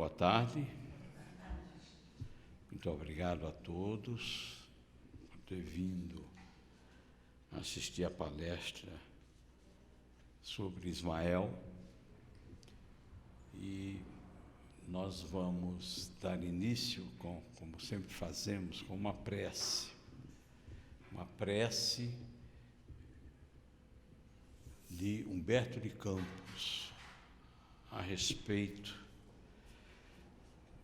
Boa tarde. Muito obrigado a todos por ter vindo assistir a palestra sobre Ismael. E nós vamos dar início, como sempre fazemos, com uma prece. Uma prece de Humberto de Campos a respeito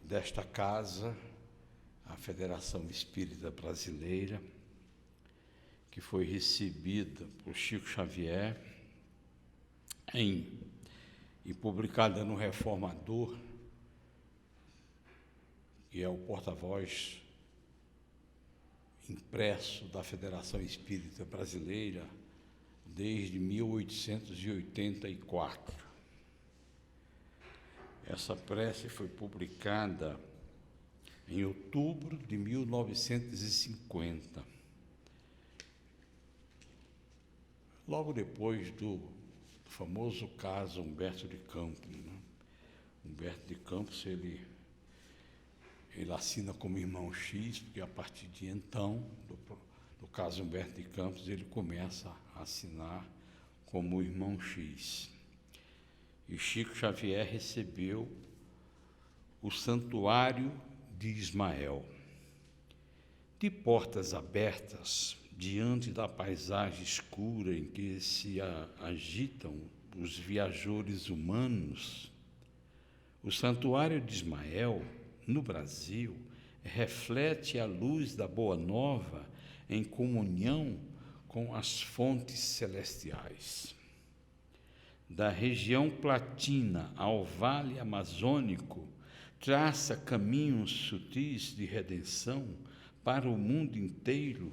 desta casa, a Federação Espírita Brasileira, que foi recebida por Chico Xavier e publicada no Reformador, que é o porta-voz impresso da Federação Espírita Brasileira desde 1884. Essa prece foi publicada em outubro de 1950, logo depois do famoso caso Humberto de Campos, né? Humberto de Campos, ele assina como irmão X, porque a partir de então, do caso Humberto de Campos, ele começa a assinar como irmão X. E Chico Xavier recebeu o Santuário de Ismael. De portas abertas, diante da paisagem escura em que se agitam os viajores humanos, o Santuário de Ismael, no Brasil, reflete a luz da Boa Nova em comunhão com as fontes celestiais. Da região platina ao vale amazônico, traça caminhos sutis de redenção para o mundo inteiro,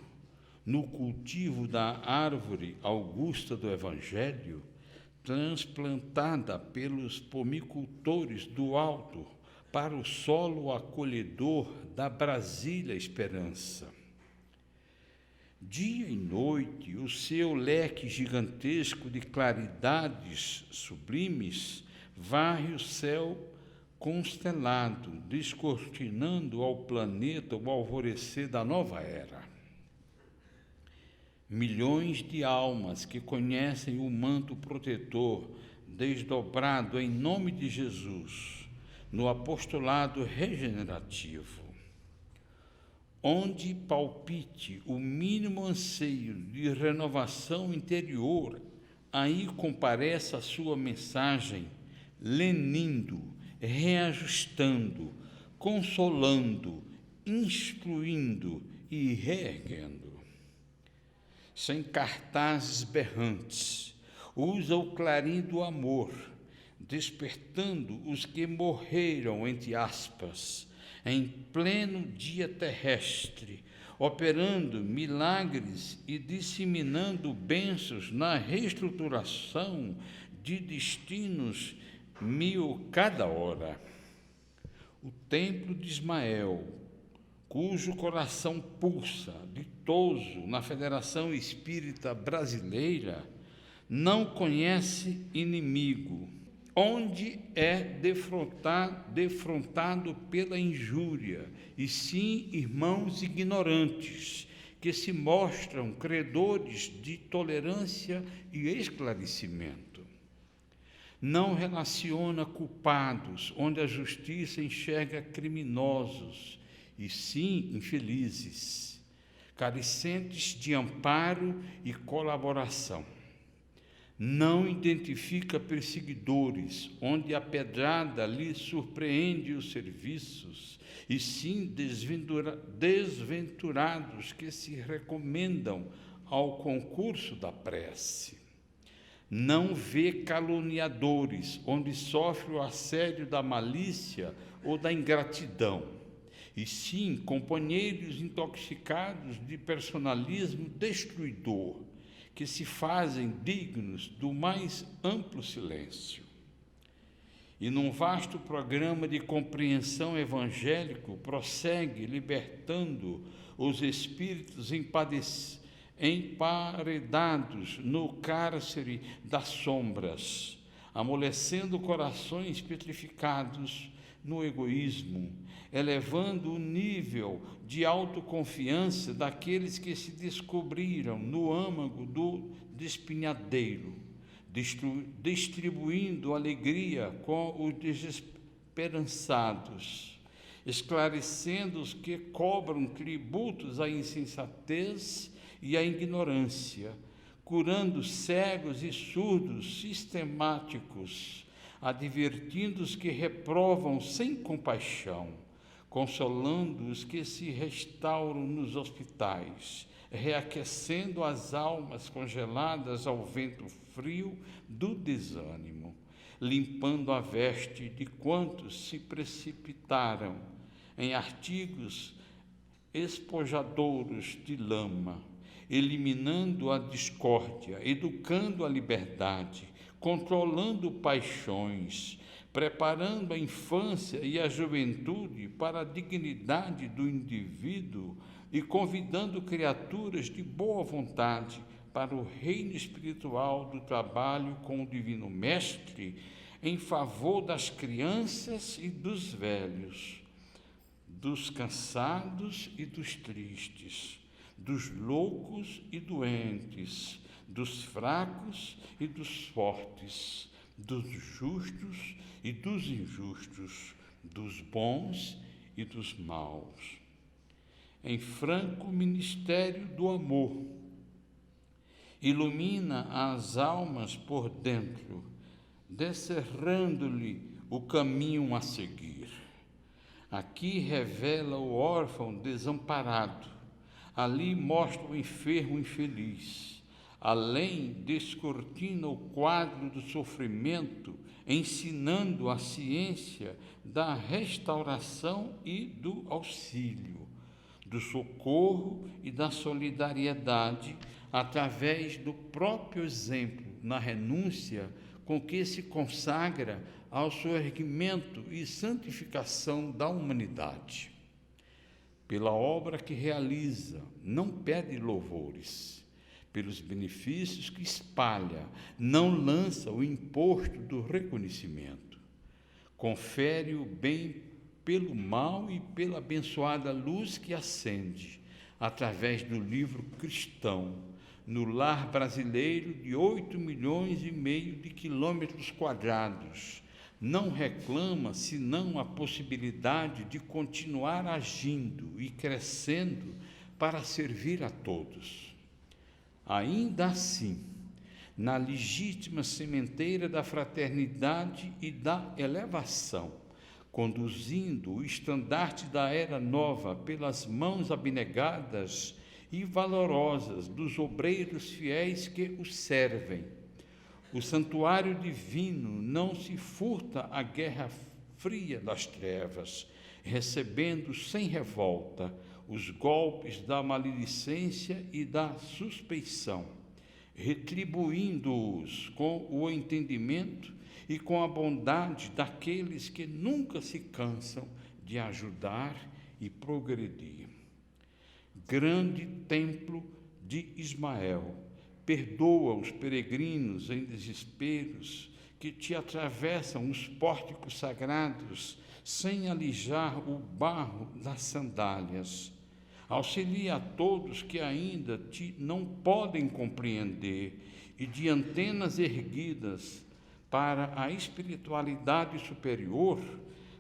no cultivo da árvore augusta do Evangelho, transplantada pelos pomicultores do alto para o solo acolhedor da Brasília Esperança. Dia e noite, o seu leque gigantesco de claridades sublimes varre o céu constelado, descortinando ao planeta o alvorecer da nova era. Milhões de almas que conhecem o manto protetor desdobrado em nome de Jesus, no apostolado regenerativo. Onde palpite o mínimo anseio de renovação interior, aí comparece a sua mensagem, lenindo, reajustando, consolando, instruindo e reerguendo. Sem cartazes berrantes, usa o clarim do amor, despertando os que morreram, entre aspas, em pleno dia terrestre, operando milagres e disseminando bênçãos na reestruturação de destinos mil cada hora. O templo de Ismael, cujo coração pulsa, ditoso na Federação Espírita Brasileira, não conhece inimigo, onde é defrontado pela injúria, e sim irmãos ignorantes, que se mostram credores de tolerância e esclarecimento. Não relaciona culpados, onde a justiça enxerga criminosos, e sim infelizes, carecentes de amparo e colaboração. Não identifica perseguidores, onde a pedrada lhe surpreende os serviços, e sim desventurados que se recomendam ao concurso da prece. Não vê caluniadores, onde sofre o assédio da malícia ou da ingratidão, e sim companheiros intoxicados de personalismo destruidor, que se fazem dignos do mais amplo silêncio. E num vasto programa de compreensão evangélico, prossegue libertando os espíritos emparedados no cárcere das sombras, amolecendo corações petrificados, no egoísmo, elevando o nível de autoconfiança daqueles que se descobriram no âmago do despenhadeiro, distribuindo alegria com os desesperançados, esclarecendo os que cobram tributos à insensatez e à ignorância, curando cegos e surdos sistemáticos, advertindo os que reprovam sem compaixão, consolando os que se restauram nos hospitais, reaquecendo as almas congeladas ao vento frio do desânimo, limpando a veste de quantos se precipitaram em artigos espojadouros de lama, eliminando a discórdia, educando a liberdade, controlando paixões, preparando a infância e a juventude para a dignidade do indivíduo e convidando criaturas de boa vontade para o reino espiritual do trabalho com o Divino Mestre em favor das crianças e dos velhos, dos cansados e dos tristes, dos loucos e doentes, dos fracos e dos fortes, dos justos e dos injustos, dos bons e dos maus. Em franco ministério do amor, ilumina as almas por dentro, descerrando-lhe o caminho a seguir. Aqui revela o órfão desamparado, ali mostra o enfermo infeliz, além descortina o quadro do sofrimento, ensinando a ciência da restauração e do auxílio, do socorro e da solidariedade, através do próprio exemplo na renúncia com que se consagra ao soerguimento e santificação da humanidade. Pela obra que realiza, não pede louvores. Pelos benefícios que espalha, não lança o imposto do reconhecimento. Confere o bem pelo mal e pela abençoada luz que acende, através do livro cristão, no lar brasileiro de 8,5 milhões de quilômetros quadrados. Não reclama senão a possibilidade de continuar agindo e crescendo para servir a todos. Ainda assim, na legítima sementeira da fraternidade e da elevação, conduzindo o estandarte da era nova pelas mãos abnegadas e valorosas dos obreiros fiéis que o servem. O santuário divino não se furta à guerra fria das trevas, recebendo sem revolta os golpes da maledicência e da suspeição, retribuindo-os com o entendimento e com a bondade daqueles que nunca se cansam de ajudar e progredir. Grande templo de Ismael, perdoa os peregrinos em desesperos que te atravessam os pórticos sagrados sem alijar o barro das sandálias. Auxilia a todos que ainda te não podem compreender e de antenas erguidas para a espiritualidade superior,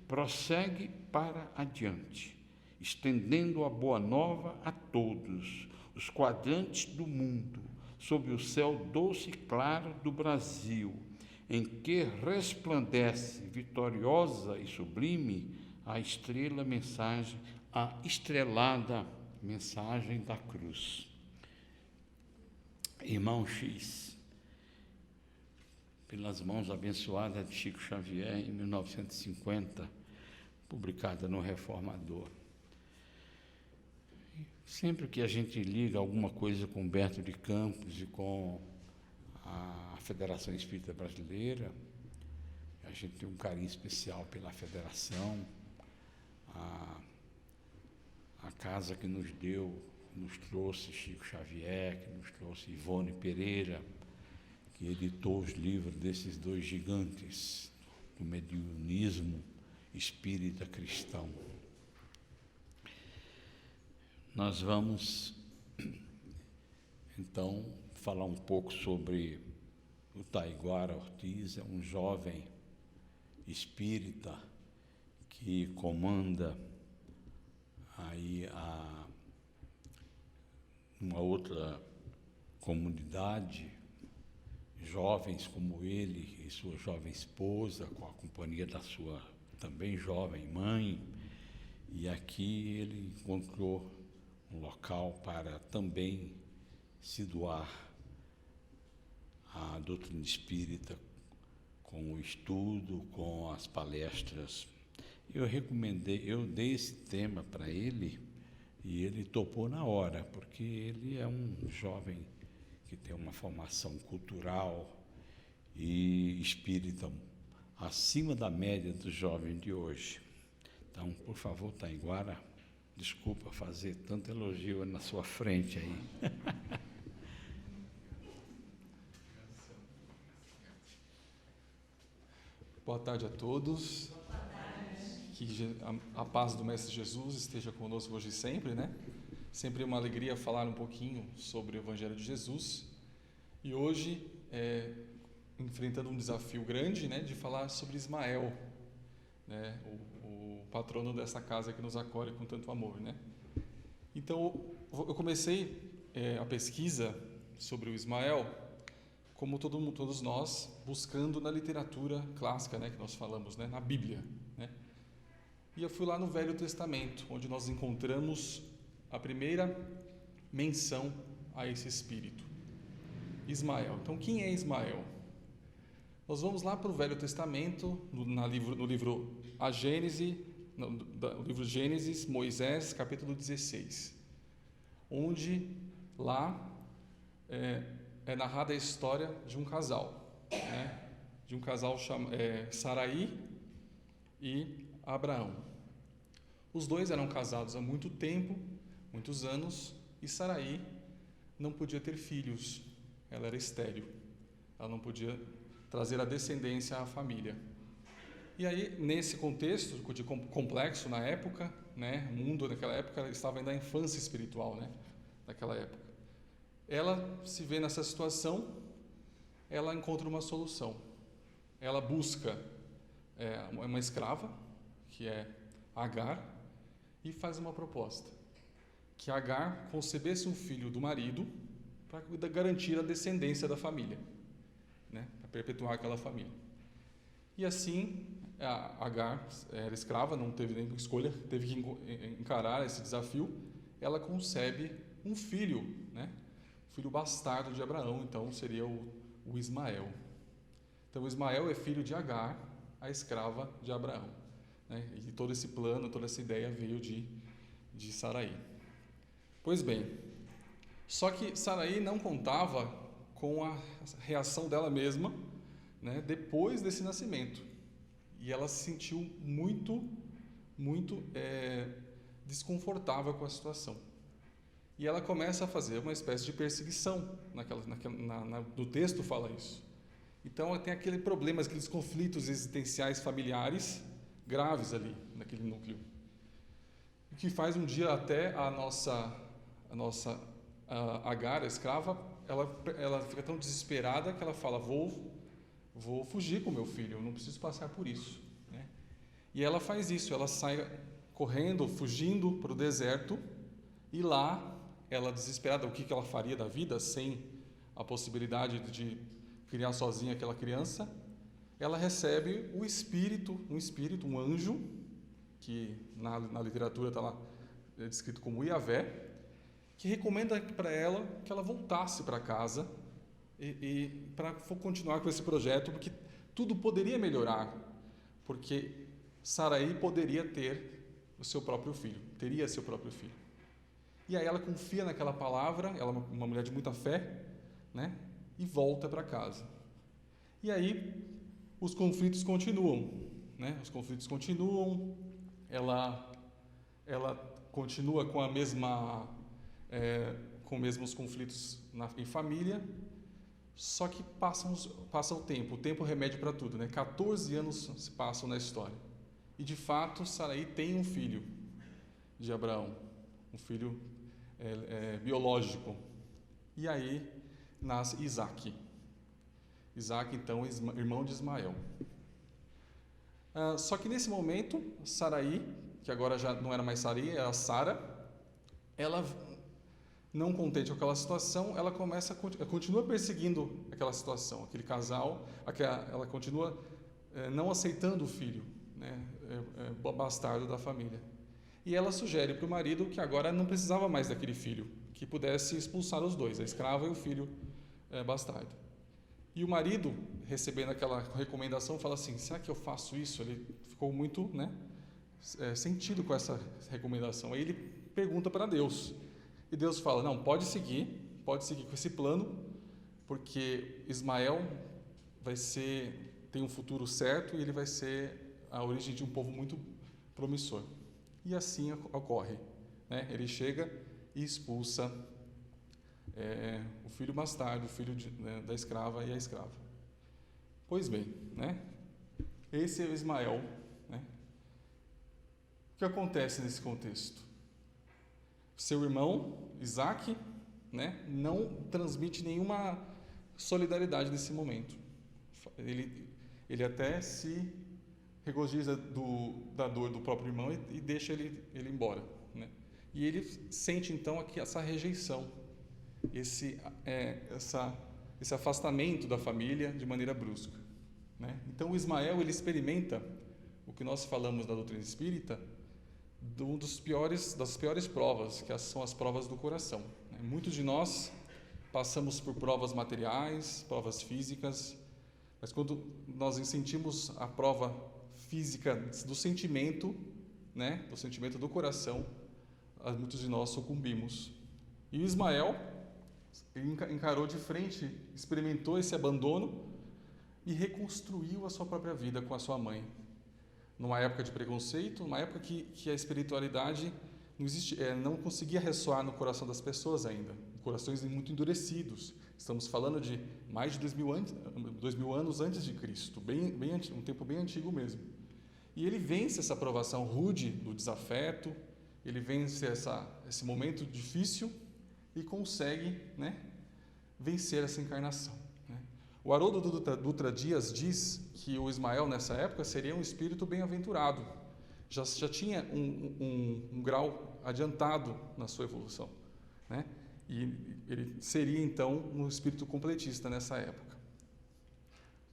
prossegue para adiante, estendendo a boa nova a todos os quadrantes do mundo, sob o céu doce e claro do Brasil, em que resplandece vitoriosa e sublime a estrelada mensagem da cruz. Irmão X, pelas mãos abençoadas de Chico Xavier, em 1950, publicada no Reformador. Sempre que a gente liga alguma coisa com Humberto de Campos e com a Federação Espírita Brasileira, a gente tem um carinho especial pela Federação, a casa que nos trouxe Chico Xavier, que nos trouxe Ivone Pereira, que editou os livros desses dois gigantes do mediunismo espírita cristão. Nós vamos, então, falar um pouco sobre o Taiguara Ortiz. É um jovem espírita que comanda aí uma outra comunidade, jovens como ele e sua jovem esposa, com a companhia da sua também jovem mãe, e aqui ele encontrou um local para também se doar à doutrina espírita, com o estudo, com as palestras. Eu dei esse tema para ele e ele topou na hora, porque ele é um jovem que tem uma formação cultural e espírita acima da média dos jovens de hoje. Então, por favor, Taiguara, desculpa fazer tanto elogio na sua frente aí. Boa tarde a todos. Que a paz do Mestre Jesus esteja conosco hoje e sempre, né? Sempre é uma alegria falar um pouquinho sobre o Evangelho de Jesus. E hoje, enfrentando um desafio grande, né, de falar sobre Ismael, né, o patrono dessa casa que nos acolhe com tanto amor, né? Então, eu comecei a pesquisa sobre o Ismael, como todos nós, buscando na literatura clássica, né, que nós falamos, né, na Bíblia, né? E eu fui lá no Velho Testamento, onde nós encontramos a primeira menção a esse espírito, Ismael. Então, quem é Ismael? Nós vamos lá para o Velho Testamento, no livro Gênesis, Moisés, capítulo 16, onde lá é narrada a história de um casal, né? De um casal Saraí e Abraão. Os dois eram casados há muito tempo, muitos anos, e Saraí não podia ter filhos, ela era estéril, ela não podia trazer a descendência à família. E aí, nesse contexto de complexo na época, né, o mundo naquela época estava ainda na infância espiritual, né, naquela época. Ela se vê nessa situação, ela encontra uma solução. Ela busca uma escrava, que é Agar, e faz uma proposta, que Agar concebesse um filho do marido para garantir a descendência da família, né, para perpetuar aquela família. E assim, Agar era escrava, não teve nem escolha, teve que encarar esse desafio. Ela concebe um filho, né, filho bastardo de Abraão, então seria o Ismael. Então, o Ismael é filho de Agar, a escrava de Abraão, né? E todo esse plano, toda essa ideia veio de Saraí. Pois bem, só que Saraí não contava com a reação dela mesma, né, depois desse nascimento. E ela se sentiu muito desconfortável com a situação. E ela começa a fazer uma espécie de perseguição, no texto fala isso. Então tem aquele problema, aqueles conflitos existenciais familiares graves ali, naquele núcleo. O que faz um dia até a nossa Agar, a escrava, ela fica tão desesperada que ela fala, vou fugir com meu filho, eu não preciso passar por isso, né? E ela faz isso, ela sai correndo, fugindo para o deserto, e lá, ela desesperada, o que ela faria da vida sem a possibilidade de criar sozinha aquela criança, ela recebe um anjo, que na literatura está lá descrito como Iavé, que recomenda para ela que ela voltasse para casa e para continuar com esse projeto, porque tudo poderia melhorar, porque Saraí poderia ter seu próprio filho. E aí ela confia naquela palavra, ela é uma mulher de muita fé, né? E volta para casa. E aí os conflitos continuam, né? Ela continua com com os mesmos conflitos em família, só que passa o tempo remédio para tudo, né? 14 anos se passam na história. E de fato, Saraí tem um filho de Abraão, um filho biológico. E aí nasce Isaque. Isaque, então, irmão de Ismael. Só que nesse momento, Saraí, que agora já não era mais Saraí, era Sara, ela, não contente com aquela situação, ela continua perseguindo aquela situação, aquele casal, ela continua não aceitando o filho, né, bastardo da família. E ela sugere para o marido que agora não precisava mais daquele filho, que pudesse expulsar os dois, a escrava e o filho bastardo. E o marido, recebendo aquela recomendação, fala assim: será que eu faço isso? Ele ficou muito, sentido com essa recomendação. Aí ele pergunta para Deus. E Deus fala: não, pode seguir com esse plano, porque Ismael tem um futuro certo e ele vai ser a origem de um povo muito promissor. E assim ocorre, né? Ele chega e expulsa o filho bastardo, o filho da escrava e a escrava. Pois bem, né? Esse é o Ismael, né? O que acontece nesse contexto? Seu irmão, Isaque, né, não transmite nenhuma solidariedade nesse momento. Ele até se regozija da dor do próprio irmão e deixa ele embora, né? E ele sente então aqui essa rejeição, esse afastamento da família de maneira brusca, né? Então o Ismael, ele experimenta o que nós falamos da doutrina espírita, das piores provas, que são as provas do coração, né? Muitos de nós passamos por provas materiais, provas físicas, mas quando nós sentimos a prova física do sentimento, né, do sentimento do coração, muitos de nós sucumbimos. E o Ismael encarou de frente, experimentou esse abandono e reconstruiu a sua própria vida com a sua mãe. Numa época de preconceito, numa época que a espiritualidade não conseguia ressoar no coração das pessoas ainda, corações muito endurecidos. Estamos falando de mais de 2000 anos antes de Cristo, um tempo bem antigo mesmo. E ele vence essa provação rude do desafeto, ele vence esse momento difícil e consegue, né, vencer essa encarnação, né? O Haroldo Dutra Dias diz que o Ismael, nessa época, seria um espírito bem-aventurado, já tinha um grau adiantado na sua evolução, né? E ele seria, então, um espírito completista nessa época.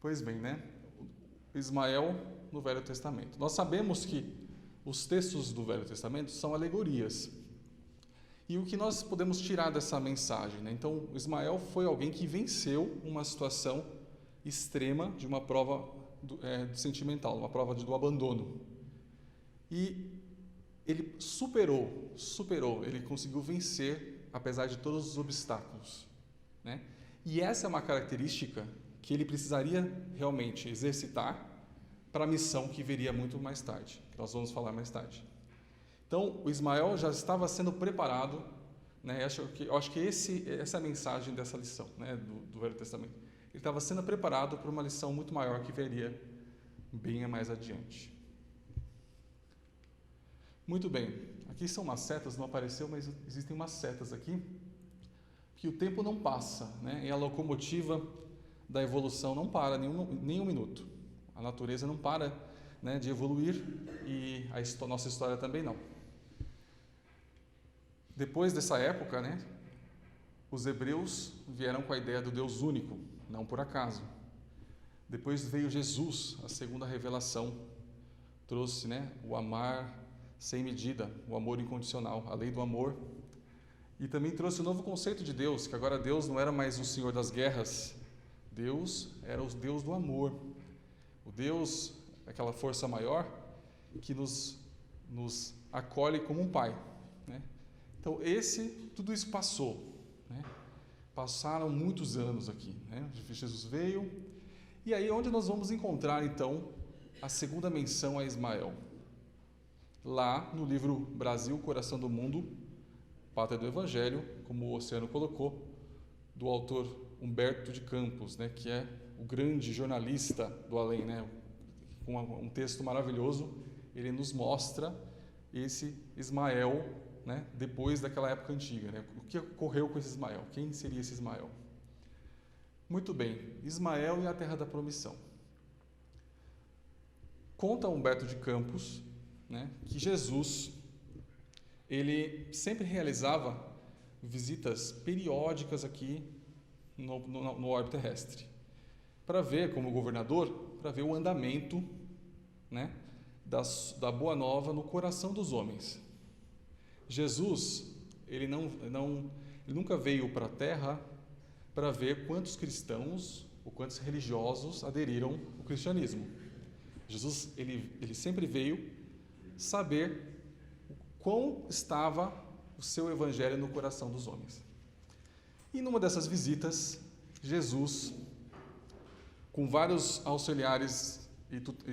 Pois bem, né? Ismael no Velho Testamento. Nós sabemos que os textos do Velho Testamento são alegorias. E o que nós podemos tirar dessa mensagem, né? Então, Ismael foi alguém que venceu uma situação extrema de uma prova sentimental, uma prova do abandono. E ele superou, ele conseguiu vencer apesar de todos os obstáculos, né? E essa é uma característica que ele precisaria realmente exercitar para a missão que viria muito mais tarde, que nós vamos falar mais tarde. Então, o Ismael já estava sendo preparado, né? Eu acho que essa é a mensagem dessa lição, né, do Velho Testamento. Ele estava sendo preparado para uma lição muito maior que viria bem mais adiante. Muito bem, aqui são umas setas, não apareceu, mas existem umas setas aqui, que o tempo não passa, né? E a locomotiva da evolução não para nem um minuto. A natureza não para, né, de evoluir e a nossa história também não. Depois dessa época, né, os hebreus vieram com a ideia do Deus único, não por acaso. Depois veio Jesus, a segunda revelação, trouxe, né, o amar sem medida, o amor incondicional, a lei do amor. E também trouxe o novo conceito de Deus, que agora Deus não era mais o Senhor das guerras, Deus era o Deus do amor. O Deus, aquela força maior, que nos acolhe como um pai, né? Então, tudo isso passou, né? Passaram muitos anos aqui, né? Jesus veio, e aí onde nós vamos encontrar, então, a segunda menção a Ismael? Lá no livro Brasil, Coração do Mundo, Pátria do Evangelho, como o Oceano colocou, do autor Humberto de Campos, né, que é o grande jornalista do além, né, com um texto maravilhoso, ele nos mostra esse Ismael, né, depois daquela época antiga, né? O que ocorreu com esse Ismael? Quem seria esse Ismael? Muito bem, Ismael e a terra da promissão. Conta Humberto de Campos, né, que Jesus, ele sempre realizava visitas periódicas aqui no orbe terrestre, para ver, como governador, para ver o andamento, né, da boa nova no coração dos homens. Jesus, ele nunca veio para a Terra para ver quantos cristãos ou quantos religiosos aderiram ao cristianismo. Jesus, ele sempre veio saber quão estava o seu evangelho no coração dos homens. E numa dessas visitas, Jesus, com vários auxiliares e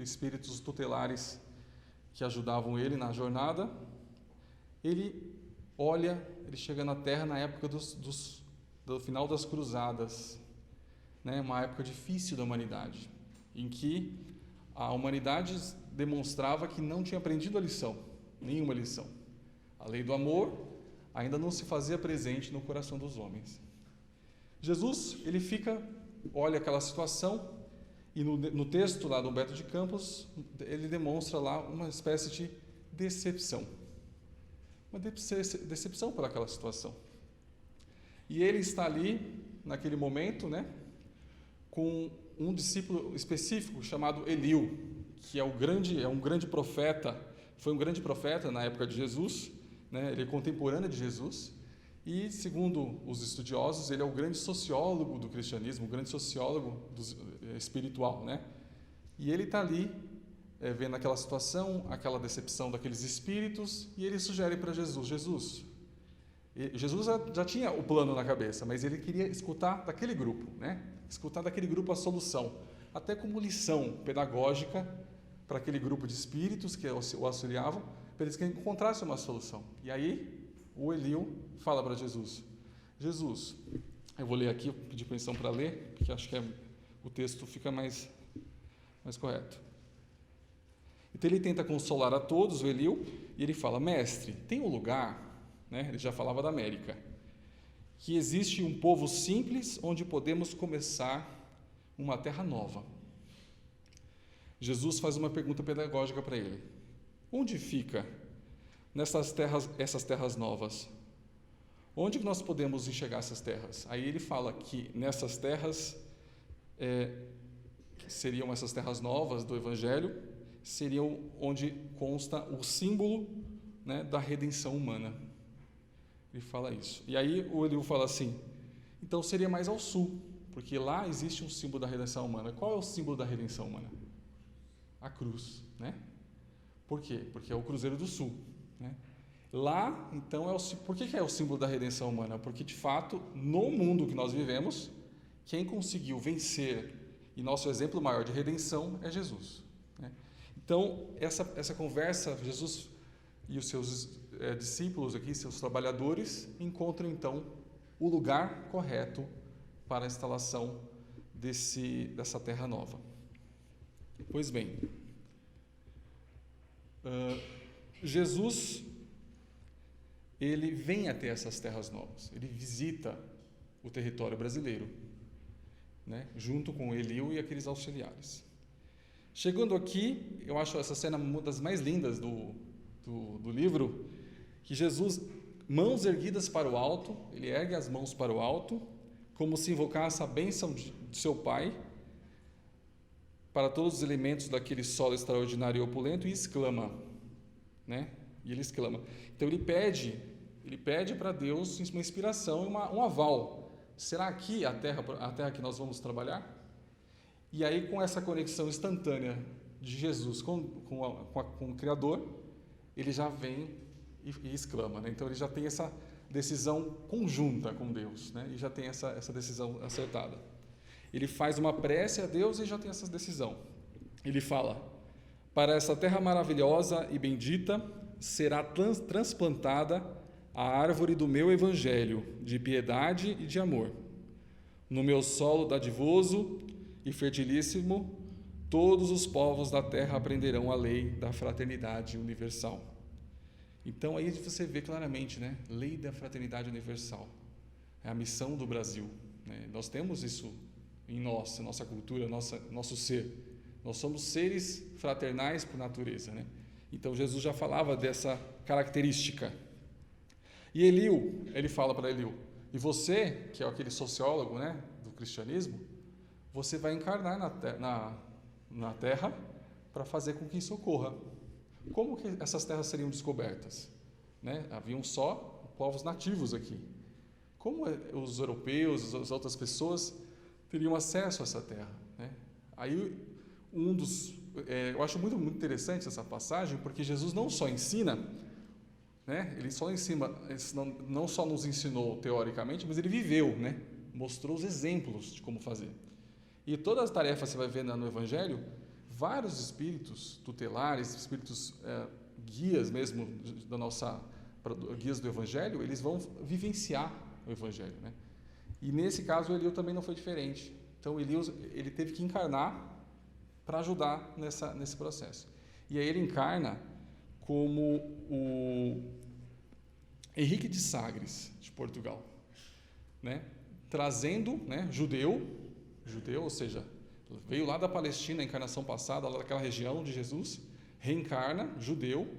espíritos tutelares que ajudavam ele na jornada, ele chega na Terra na época do final das cruzadas, né? Uma época difícil da humanidade, em que a humanidade demonstrava que não tinha aprendido a lição, nenhuma lição. A lei do amor ainda não se fazia presente no coração dos homens. Jesus, ele olha aquela situação, e no texto lá do Humberto de Campos, ele demonstra lá uma espécie de decepção. Uma decepção por aquela situação. E ele está ali, naquele momento, né, com um discípulo específico chamado Eliú, que é um grande profeta, foi um grande profeta na época de Jesus, né, ele é contemporâneo de Jesus, e, segundo os estudiosos, ele é o grande sociólogo do cristianismo, o grande sociólogo espiritual, né? E ele está ali, vendo aquela situação, aquela decepção daqueles espíritos, e ele sugere para Jesus, Jesus já tinha o plano na cabeça, mas ele queria escutar daquele grupo, né? Escutar daquele grupo a solução, até como lição pedagógica para aquele grupo de espíritos que o auxiliavam, para eles que encontrassem uma solução. E aí, o Eliú fala para Jesus, eu vou ler aqui, eu pedi permissão para ler, porque acho que o texto fica mais correto. Então ele tenta consolar a todos, o Eliú, e ele fala, mestre, tem um lugar, né, ele já falava da América, que existe um povo simples onde podemos começar uma terra nova. Jesus faz uma pergunta pedagógica para ele, onde fica essas terras novas? Onde que nós podemos enxergar essas terras? Aí ele fala que nessas terras, seriam essas terras novas do Evangelho, seriam onde consta o símbolo, né, da redenção humana. Ele fala isso. E aí o Eliú fala assim, então seria mais ao sul, porque lá existe um símbolo da redenção humana. Qual é o símbolo da redenção humana? A cruz, né? Por quê? Porque é o Cruzeiro do Sul, né? Lá, então, por que é o símbolo da redenção humana? Porque, de fato, no mundo que nós vivemos, quem conseguiu vencer, e nosso exemplo maior de redenção é Jesus, né? Então, essa conversa, Jesus e os seus discípulos aqui, seus trabalhadores, encontram, então, o lugar correto para a instalação dessa terra nova. Pois bem, Jesus, ele vem até essas terras novas, ele visita o território brasileiro, né, junto com Eliú e aqueles auxiliares. Chegando aqui, eu acho essa cena uma das mais lindas do livro, que Jesus, mãos erguidas para o alto, ele ergue as mãos para o alto, como se invocasse a bênção de seu Pai para todos os elementos daquele solo extraordinário e opulento, e exclama, né? E ele exclama. Então ele pede para Deus uma inspiração, um aval. Será aqui a terra que nós vamos trabalhar? E aí, com essa conexão instantânea de Jesus com o Criador, ele já vem e exclama, né? Então ele já tem essa decisão conjunta com Deus, né? E já tem essa decisão acertada. Ele faz uma prece a Deus e já tem essa decisão. Ele fala, para essa terra maravilhosa e bendita será transplantada a árvore do meu evangelho, de piedade e de amor. No meu solo dadivoso e fertilíssimo, todos os povos da terra aprenderão a lei da fraternidade universal. Então aí você vê claramente, né? Lei da fraternidade universal. É a missão do Brasil, né? Nós temos isso em nós, nossa cultura, nosso ser. Nós somos seres fraternais por natureza, né? Então Jesus já falava dessa característica. E Eliú, ele fala para Eliú, e você, que é aquele sociólogo, né, do cristianismo, você vai encarnar na terra para fazer com que isso ocorra. Como que essas terras seriam descobertas? Né? Haviam só povos nativos aqui. Como os europeus, as outras pessoas teriam acesso a essa terra? Né? Aí eu acho muito interessante essa passagem, porque Jesus não só ensina, né? Ele só ensina, não só nos ensinou teoricamente, mas ele viveu, né? Mostrou os exemplos de como fazer. E todas as tarefas que você vai ver no Evangelho, vários espíritos tutelares, espíritos guias mesmo guias do Evangelho, eles vão vivenciar o Evangelho, né? E nesse caso Eliú também não foi diferente. Então Eliú, ele teve que encarnar para ajudar nesse processo. E aí ele encarna como o Henrique de Sagres, de Portugal, né? Trazendo, né, judeu, ou seja, veio lá da Palestina, a encarnação passada, lá daquela região de Jesus, reencarna, judeu,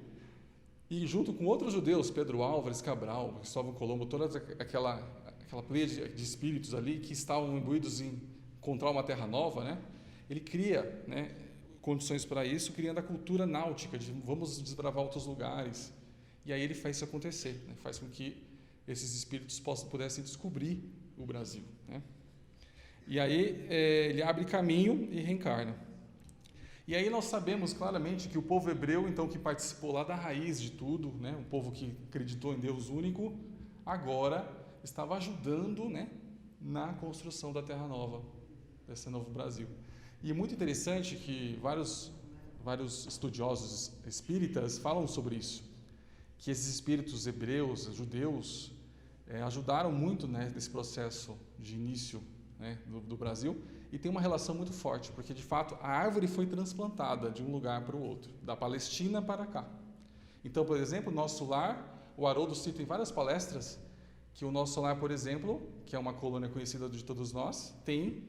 e junto com outros judeus, Pedro Álvares Cabral, Cristóvão Colombo, toda aquela pleia de espíritos ali que estavam imbuídos em encontrar uma terra nova, né? Ele cria, né, condições para isso, criando a cultura náutica, de vamos desbravar outros lugares. E aí ele faz isso acontecer, né? Faz com que esses espíritos pudessem descobrir o Brasil, né? E aí ele abre caminho e reencarna. E aí nós sabemos claramente que o povo hebreu, então, que participou lá da raiz de tudo, né? Um povo que acreditou em Deus único, agora estava ajudando, né, na construção da Terra Nova, desse novo Brasil. E é muito interessante que vários estudiosos espíritas falam sobre isso, que esses espíritos hebreus, judeus, ajudaram muito, né, nesse processo de início, né, do Brasil, e tem uma relação muito forte, porque de fato a árvore foi transplantada de um lugar para o outro, da Palestina para cá. Então, por exemplo, o nosso lar, o Haroldo cita em várias palestras que o nosso lar, por exemplo, que é uma colônia conhecida de todos nós, tem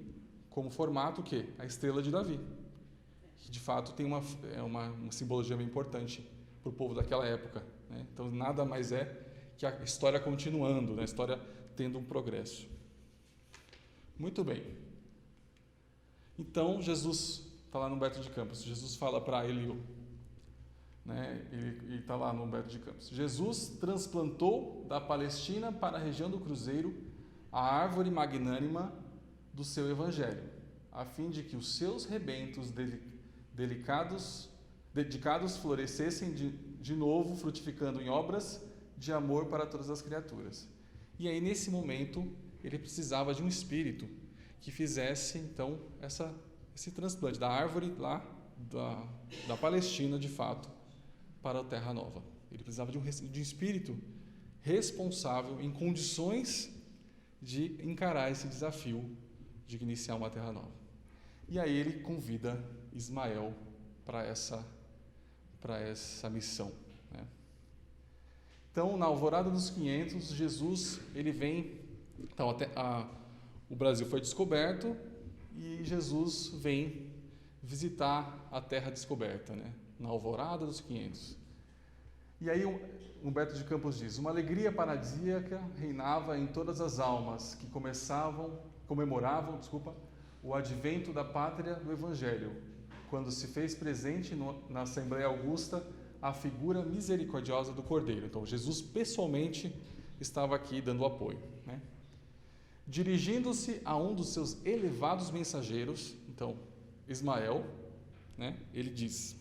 como formato o quê? A estrela de Davi, que de fato tem uma simbologia bem importante para o povo daquela época, né? Então nada mais é que a história continuando, né? A história tendo um progresso. Muito bem. Então Jesus está lá no Humberto de Campos, Jesus fala para Eliú, né? Ele está lá no Humberto de Campos. Jesus transplantou da Palestina para a região do Cruzeiro a árvore magnânima do seu Evangelho, a fim de que os seus rebentos dedicados florescessem de novo, frutificando em obras de amor para todas as criaturas. E aí, nesse momento, ele precisava de um espírito que fizesse, então, esse transplante da árvore lá da Palestina, de fato, para a Terra Nova. Ele precisava de um espírito responsável, em condições de encarar esse desafio de iniciar uma Terra Nova. E aí ele convida Ismael para essa missão, né? Então, na alvorada dos 500, Jesus, ele vem, então o Brasil foi descoberto e Jesus vem visitar a terra descoberta, né? Na alvorada dos 500. E aí Humberto de Campos diz: uma alegria paradisíaca reinava em todas as almas que comemoravam o advento da pátria do Evangelho, quando se fez presente na Assembleia Augusta a figura misericordiosa do Cordeiro. Então, Jesus pessoalmente estava aqui dando apoio, né? Dirigindo-se a um dos seus elevados mensageiros, então, Ismael, né? Ele diz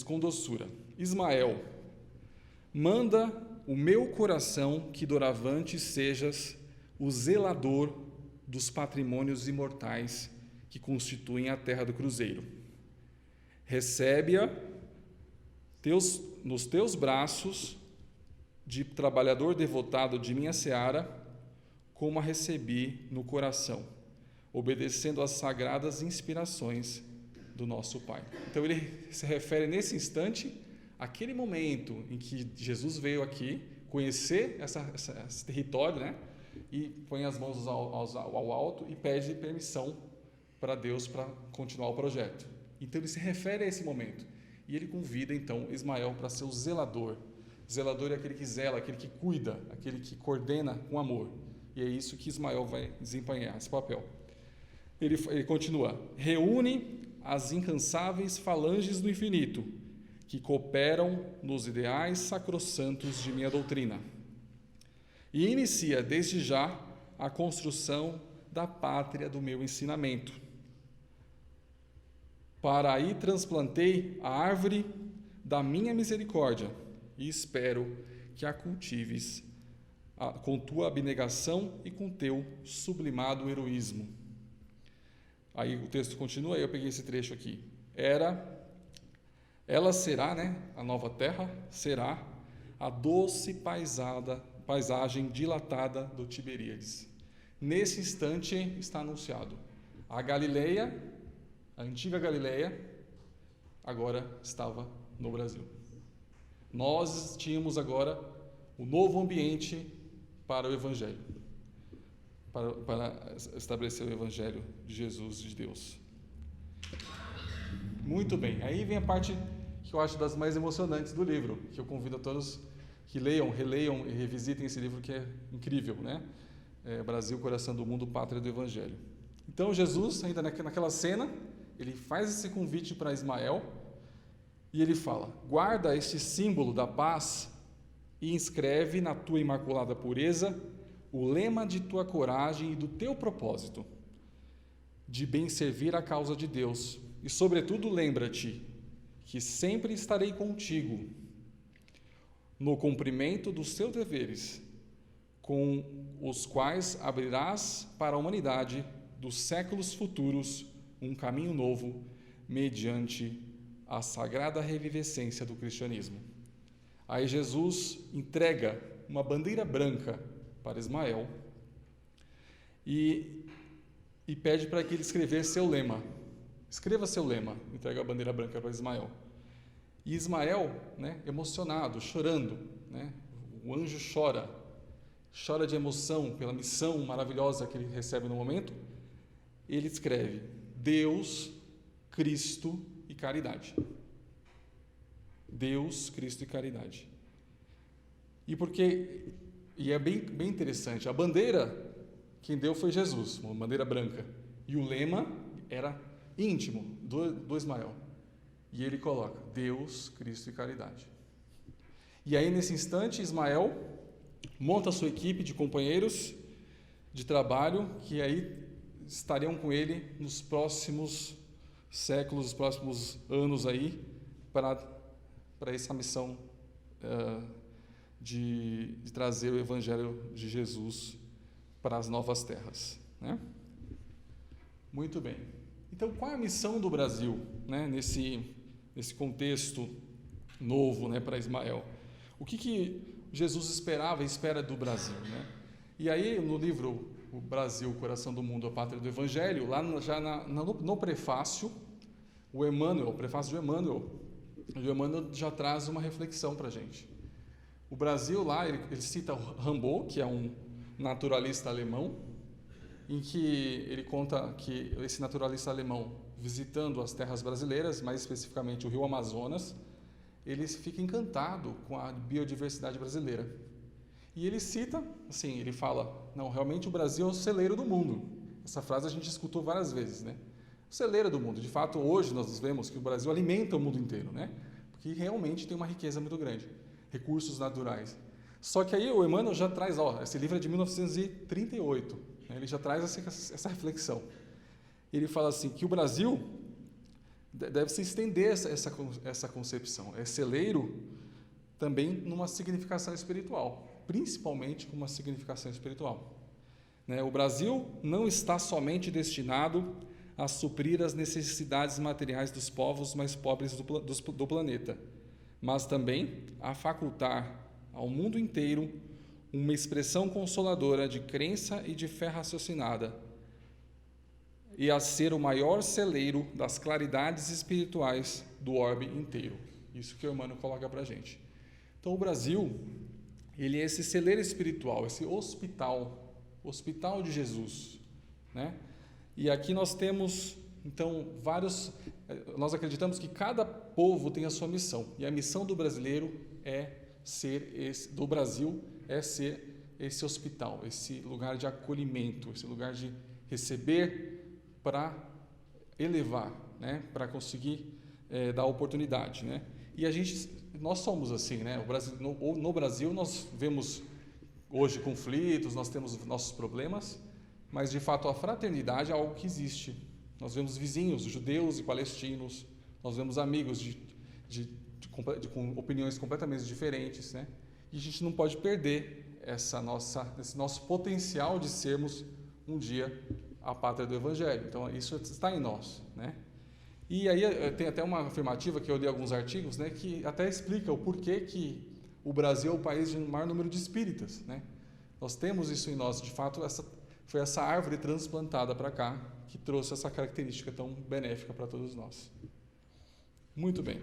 com doçura: Ismael, manda o meu coração que doravante sejas o zelador dos patrimônios imortais que constituem a terra do Cruzeiro. Recebe-a nos teus braços de trabalhador devotado de minha seara, como a recebi no coração, obedecendo às sagradas inspirações do nosso Pai. Então ele se refere nesse instante àquele momento em que Jesus veio aqui conhecer esse território, né? E põe as mãos ao alto e pede permissão para Deus para continuar o projeto. Então ele se refere a esse momento e ele convida então Ismael para ser o zelador. Zelador é aquele que zela, aquele que cuida, aquele que coordena com amor. E é isso que Ismael vai desempenhar, esse papel. Ele continua: reúne as incansáveis falanges do infinito, que cooperam nos ideais sacrossantos de minha doutrina. E inicia desde já a construção da pátria do meu ensinamento. Para aí transplantei a árvore da minha misericórdia e espero que a cultives com tua abnegação e com teu sublimado heroísmo. Aí o texto continua, eu peguei esse trecho aqui. Ela será, né, a nova terra, será a doce paisagem dilatada do Tiberíades. Nesse instante está anunciado. A Galileia, a antiga Galileia, agora estava no Brasil. Nós tínhamos agora o novo ambiente para o Evangelho, para estabelecer o Evangelho de Jesus, de Deus. Muito bem, aí vem a parte que eu acho das mais emocionantes do livro, que eu convido a todos que leiam, releiam e revisitem esse livro, que é incrível, né? Brasil, coração do mundo, pátria do Evangelho. Então Jesus, ainda naquela cena, ele faz esse convite para Ismael e ele fala: guarda este símbolo da paz e inscreve na tua imaculada pureza o lema de tua coragem e do teu propósito, de bem servir a causa de Deus. E, sobretudo, lembra-te que sempre estarei contigo no cumprimento dos teus deveres, com os quais abrirás para a humanidade dos séculos futuros um caminho novo, mediante a sagrada revivescência do cristianismo. Aí Jesus entrega uma bandeira branca para Ismael e pede para que ele escrevesse seu lema. Escreva seu lema, entrega a bandeira branca para Ismael. E Ismael, né, emocionado, chorando, né, o anjo chora de emoção pela missão maravilhosa que ele recebe no momento. Ele escreve: Deus, Cristo e caridade. Deus, Cristo e caridade. E é bem interessante, a bandeira quem deu foi Jesus, uma bandeira branca, e o lema era íntimo do Ismael, e ele coloca Deus, Cristo e caridade. E aí nesse instante Ismael monta a sua equipe de companheiros de trabalho, que aí estariam com ele nos próximos séculos, os próximos anos aí, para essa missão de trazer o Evangelho de Jesus para as novas terras, né? Muito bem. Então, qual é a missão do Brasil, né, nesse contexto novo, né, para Ismael? O que Jesus esperava e espera do Brasil, né? E aí, no livro O Brasil, Coração do Mundo, a Pátria do Evangelho, lá no prefácio, o prefácio de Emmanuel, o Emmanuel já traz uma reflexão para a gente. O Brasil, lá, ele cita Rimbaud, que é um naturalista alemão, em que ele conta que esse naturalista alemão, visitando as terras brasileiras, mais especificamente o rio Amazonas, ele fica encantado com a biodiversidade brasileira. E ele cita, assim, ele fala: não, realmente o Brasil é o celeiro do mundo. Essa frase a gente escutou várias vezes, né? O celeiro do mundo. De fato, hoje nós vemos que o Brasil alimenta o mundo inteiro, né? Porque realmente tem uma riqueza muito grande, recursos naturais. Só que aí o Emmanuel já traz, esse livro é de 1938, né? Ele já traz essa reflexão. Ele fala assim, que o Brasil deve se estender essa concepção. É celeiro também numa significação espiritual, principalmente com uma significação espiritual, né? O Brasil não está somente destinado a suprir as necessidades materiais dos povos mais pobres do planeta, mas também a facultar ao mundo inteiro uma expressão consoladora de crença e de fé raciocinada, e a ser o maior celeiro das claridades espirituais do orbe inteiro. Isso que o Emmanuel coloca para a gente. Então, o Brasil, ele é esse celeiro espiritual, esse hospital de Jesus, né? E aqui nós temos, então, nós acreditamos que cada povo tem a sua missão, e a missão do brasileiro do Brasil é ser esse hospital, esse lugar de acolhimento, esse lugar de receber para elevar, né? Para conseguir dar oportunidade, né? E nós somos assim, né? No Brasil nós vemos hoje conflitos, nós temos nossos problemas, mas de fato a fraternidade é algo que existe. Nós vemos vizinhos, judeus e palestinos, nós vemos amigos com opiniões completamente diferentes, né? E a gente não pode perder esse nosso potencial de sermos um dia a pátria do Evangelho. Então isso está em nós, né? E aí tem até uma afirmativa que eu li em alguns artigos, né, que até explica o porquê que o Brasil é o país de maior número de espíritas, né? Nós temos isso em nós, de fato, foi essa árvore transplantada para cá que trouxe essa característica tão benéfica para todos nós. Muito bem.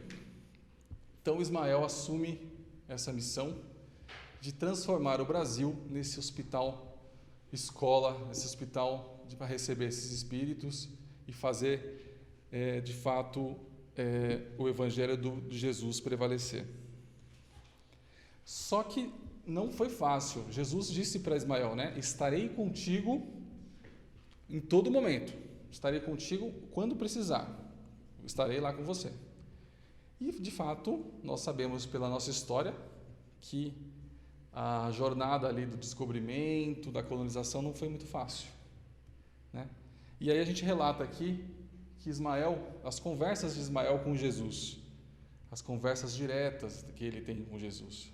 Então Ismael assume essa missão de transformar o Brasil nesse hospital escola, esse hospital para receber esses espíritos e fazer de fato o Evangelho de Jesus prevalecer. Só que não foi fácil. Jesus disse para Ismael, né? Estarei contigo em todo momento. Estarei contigo quando precisar. Estarei lá com você. E, de fato, nós sabemos pela nossa história que a jornada ali do descobrimento, da colonização não foi muito fácil, né? E aí a gente relata aqui que as conversas de Ismael com Jesus, as conversas diretas que ele tem com Jesus.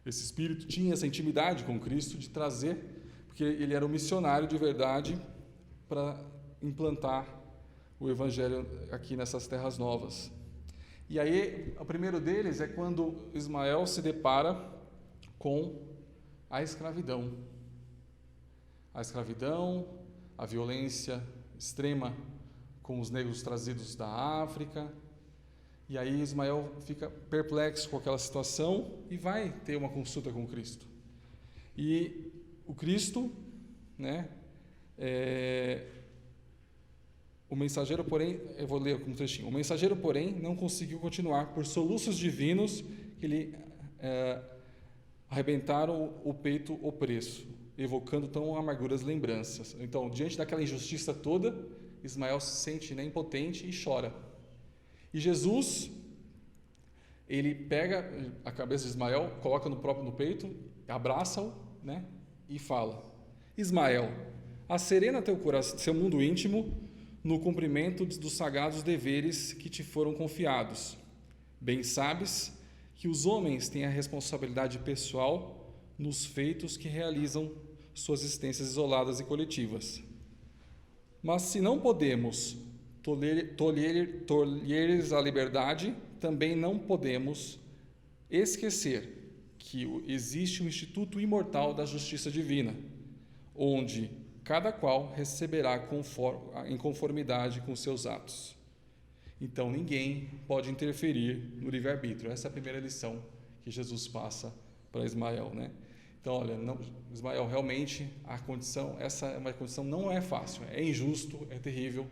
Esse espírito tinha essa intimidade com Cristo de trazer, porque ele era um missionário de verdade para implantar o Evangelho aqui nessas terras novas. E aí, o primeiro deles é quando Ismael se depara com a escravidão. A escravidão, a violência extrema com os negros trazidos da África. E aí Ismael fica perplexo com aquela situação e vai ter uma consulta com Cristo. E o Cristo, né, o mensageiro, porém, eu vou ler um trechinho. O mensageiro, porém, não conseguiu continuar por soluços divinos que lhe arrebentaram o peito opresso, evocando tão amarguras lembranças. Então, diante daquela injustiça toda, Ismael se sente, né, impotente e chora. E Jesus, ele pega a cabeça de Ismael, coloca no peito, abraça-o, né, e fala: Ismael, acerena teu coração, seu mundo íntimo, no cumprimento dos sagrados deveres que te foram confiados. Bem sabes que os homens têm a responsabilidade pessoal nos feitos que realizam suas existências isoladas e coletivas. Mas se não podemos tolher-lhes a liberdade, também não podemos esquecer que existe um instituto imortal da justiça divina, onde cada qual receberá em conformidade com seus atos. Então, ninguém pode interferir no livre-arbítrio. Essa é a primeira lição que Jesus passa para Ismael, né? Então, olha, Ismael, realmente essa é uma condição, não é fácil, é injusto, é terrível,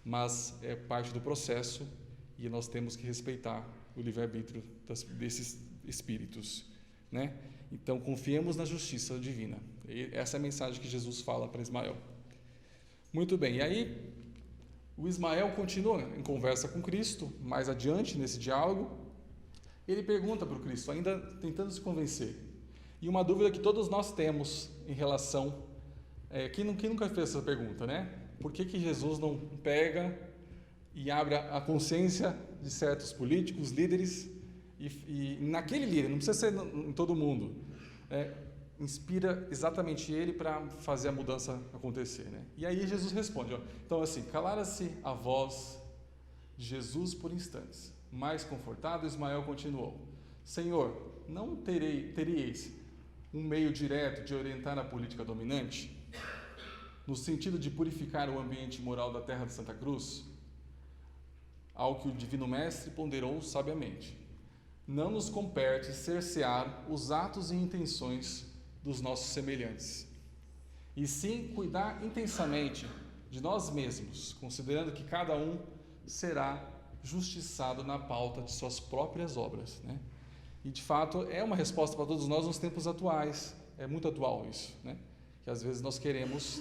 mas é parte do processo e nós temos que respeitar o livre-arbítrio desses espíritos, né? Então, confiemos na justiça divina. E essa é a mensagem que Jesus fala para Ismael. Muito bem, e aí o Ismael continua em conversa com Cristo, mais adiante nesse diálogo, ele pergunta para o Cristo, ainda tentando se convencer. E uma dúvida que todos nós temos em relação... quem nunca fez essa pergunta, né? Por que Jesus não pega e abre a consciência de certos políticos, líderes, e naquele líder, não precisa ser em todo mundo, inspira exatamente ele para fazer a mudança acontecer, né? E aí Jesus responde, então assim, calara-se a voz de Jesus por instantes. Mais confortado, Ismael continuou: Senhor, não teríeis um meio direto de orientar a política dominante? no sentido de purificar o ambiente moral da terra de Santa Cruz, ao que o Divino Mestre ponderou sabiamente: não nos compete cercear os atos e intenções dos nossos semelhantes, e sim cuidar intensamente de nós mesmos, considerando que cada um será justiçado na pauta de suas próprias obras, né? E de fato é uma resposta para todos nós nos tempos atuais, é muito atual isso, né? Que às vezes nós queremos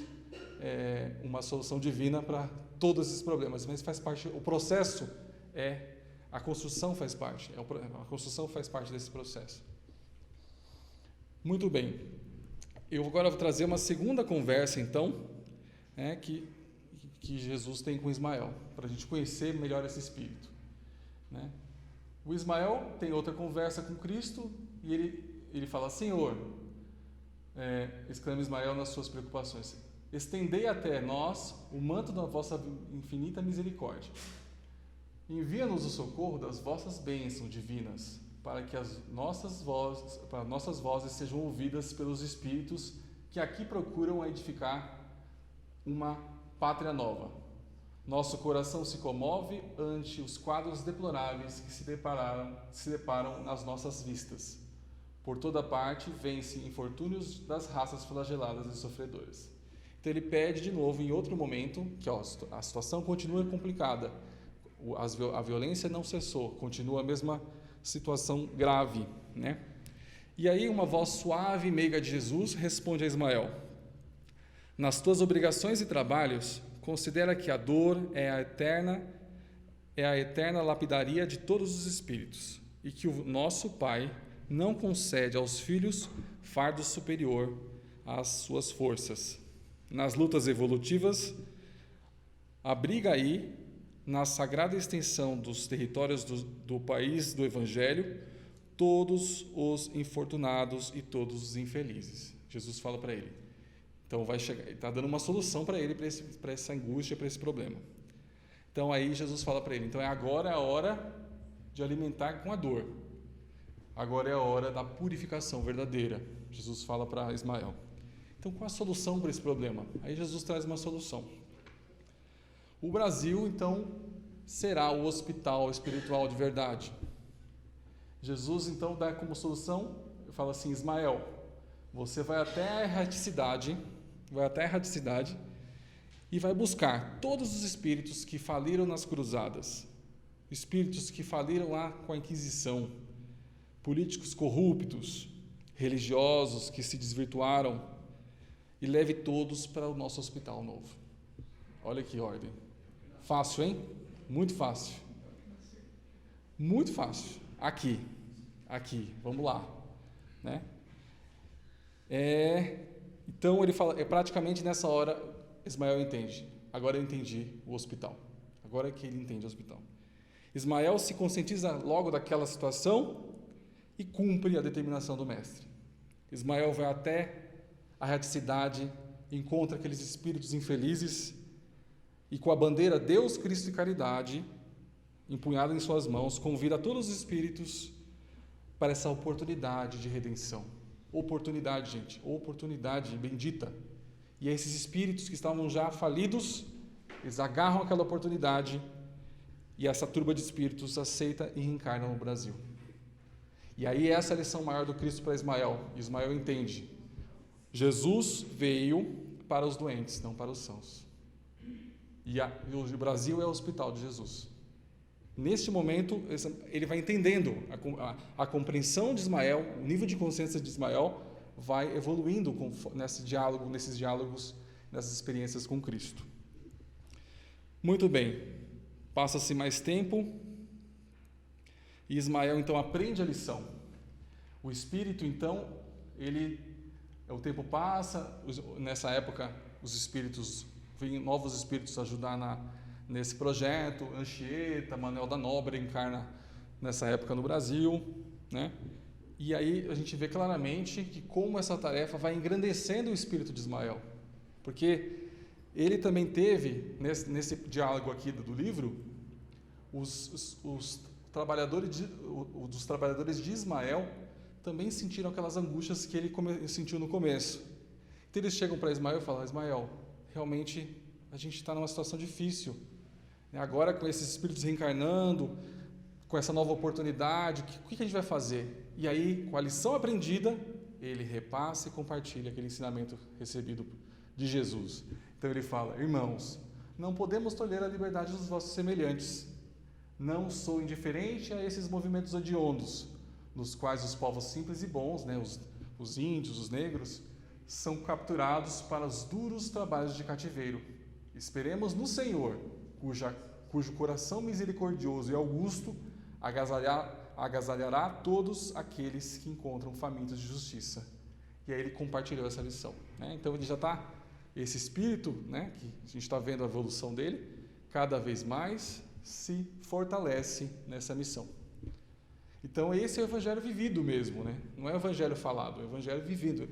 uma solução divina para todos esses problemas, mas faz parte, o processo a construção faz parte, a construção faz parte desse processo. Muito bem, eu agora vou trazer uma segunda conversa então, que Jesus tem com Ismael, para a gente conhecer melhor esse espírito, né? O Ismael tem outra conversa com Cristo e ele fala: Senhor, exclama Ismael nas suas preocupações, estendei até nós o manto da vossa infinita misericórdia. Envia-nos o socorro das vossas bênçãos divinas, para que as nossas vozes sejam ouvidas pelos espíritos que aqui procuram edificar uma pátria nova. Nosso coração se comove ante os quadros deploráveis que se deparam nas nossas vistas. Por toda parte vêm-se infortúnios das raças flageladas e sofredoras. Então ele pede de novo em outro momento que a situação continua complicada, a violência não cessou, continua a mesma situação grave, né? E aí uma voz suave e meiga de Jesus responde a Ismael: nas tuas obrigações e trabalhos, considera que a dor é a eterna lapidaria de todos os espíritos, e que o nosso Pai não concede aos filhos fardo superior às suas forças. Nas lutas evolutivas, abriga aí, na sagrada extensão dos territórios do país do Evangelho, todos os infortunados e todos os infelizes. Jesus fala para ele. Então está dando uma solução para ele, para essa angústia, para esse problema. Então aí Jesus fala para ele: então agora é a hora de alimentar com a dor. Agora é a hora da purificação verdadeira. Jesus fala para Ismael. Então qual a solução para esse problema? Aí Jesus traz uma solução. O Brasil, então, será o hospital espiritual de verdade. Jesus, então, dá como solução, fala assim: Ismael, você vai até a erraticidade, e vai buscar todos os espíritos que faliram nas cruzadas, espíritos que faliram lá com a Inquisição, políticos corruptos, religiosos que se desvirtuaram, e leve todos para o nosso hospital novo. Olha que ordem. Fácil, hein? Muito fácil. Muito fácil. Aqui, vamos lá, né? Então ele fala, praticamente nessa hora Ismael entende. Agora eu entendi o hospital. Agora é que ele entende o hospital. Ismael se conscientiza logo daquela situação e cumpre a determinação do mestre. Ismael vai até a reticidade, encontra aqueles espíritos infelizes e com a bandeira Deus, Cristo e Caridade empunhada em suas mãos, convida todos os espíritos para essa oportunidade de redenção. Oportunidade, gente, oportunidade bendita. E esses espíritos que estavam já falidos, eles agarram aquela oportunidade e essa turba de espíritos aceita e reencarna no Brasil. E aí essa é a lição maior do Cristo para Ismael. Ismael entende. Jesus veio para os doentes, não para os sãos. E o Brasil é o hospital de Jesus. Neste momento, ele vai entendendo a compreensão de Ismael, o nível de consciência de Ismael vai evoluindo nesses diálogos, nessas experiências com Cristo. Muito bem, passa-se mais tempo e Ismael então aprende a lição. O Espírito então, o tempo passa, nessa época os espíritos, vêm novos espíritos ajudar nesse projeto, Anchieta, Manuel da Nóbrega encarna nessa época no Brasil, né? E aí a gente vê claramente que como essa tarefa vai engrandecendo o espírito de Ismael, porque ele também teve, nesse diálogo aqui do livro, os trabalhadores de Ismael também sentiram aquelas angústias que ele sentiu no começo. Então eles chegam para Ismael e falam: Ismael, realmente a gente está numa situação difícil. Agora, com esses espíritos reencarnando, com essa nova oportunidade, o que a gente vai fazer? E aí, com a lição aprendida, ele repassa e compartilha aquele ensinamento recebido de Jesus. Então ele fala: irmãos, não podemos tolerar a liberdade dos vossos semelhantes. Não sou indiferente a esses movimentos hediondos, nos quais os povos simples e bons, os índios, os negros, são capturados para os duros trabalhos de cativeiro. Esperemos no Senhor, cujo coração misericordioso e augusto agasalhará todos aqueles que encontram famintos de justiça. E aí ele compartilhou essa lição. Então ele já está, esse espírito, que a gente está vendo a evolução dele, cada vez mais se fortalece nessa missão. Então esse é o evangelho vivido mesmo, não é o evangelho falado, é o evangelho vivido.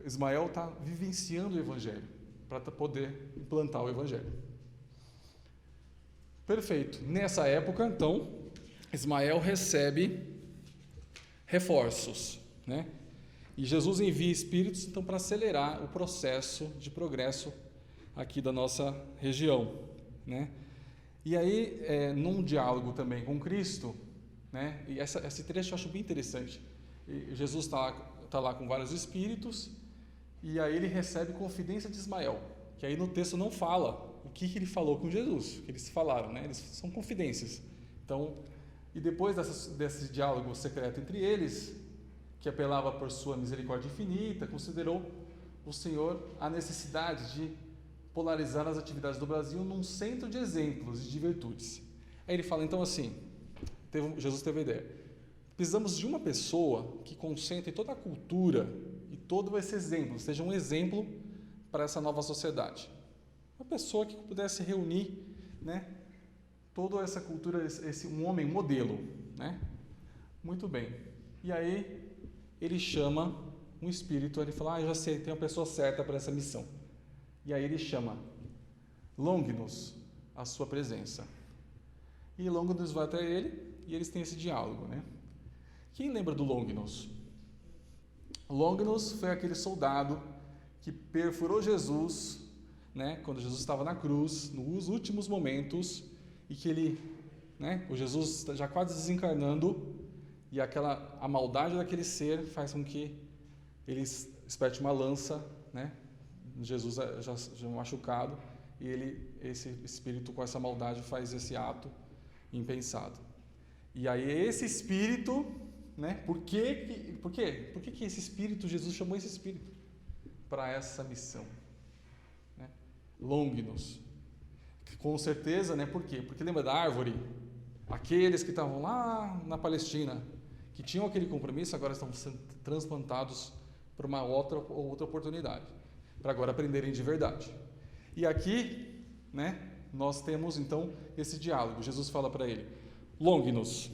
Ismael está vivenciando o evangelho para poder implantar o evangelho. Perfeito. Nessa época, então, Ismael recebe reforços, E Jesus envia espíritos, então, para acelerar o processo de progresso aqui da nossa região, E aí, num diálogo também com Cristo, E esse trecho eu acho bem interessante. Jesus está lá com vários espíritos, e aí ele recebe confidência de Ismael, que aí no texto não fala o que ele falou com Jesus, que eles falaram, Eles são confidências. Então, e depois desse diálogo secreto entre eles, que apelava por sua misericórdia infinita, considerou o Senhor a necessidade de polarizar as atividades do Brasil num centro de exemplos e de virtudes. Aí ele fala, então assim, Jesus teve a ideia: precisamos de uma pessoa que concentre toda a cultura e todo esse exemplo, seja um exemplo para essa nova sociedade. Uma pessoa que pudesse reunir, toda essa cultura, um homem, um modelo, Muito bem. E aí ele chama um espírito, ele fala: eu já sei, tem uma pessoa certa para essa missão. E aí ele chama Longinus à sua presença. E Longinus vai até ele e eles têm esse diálogo, Quem lembra do Longinus? Longinus foi aquele soldado que perfurou Jesus, quando Jesus estava na cruz, nos últimos momentos, e que ele, o Jesus já quase desencarnando, e a maldade daquele ser faz com que ele espete uma lança, Jesus já machucado, e esse espírito com essa maldade faz esse ato impensado. E aí esse espírito, por que esse espírito, Jesus chamou esse espírito para essa missão? Longinus. Com certeza, por quê? Porque lembra da árvore? Aqueles que estavam lá na Palestina, que tinham aquele compromisso, agora estão sendo transplantados para uma outra oportunidade, para agora aprenderem de verdade. E aqui, nós temos então esse diálogo. Jesus fala para ele: Longinus,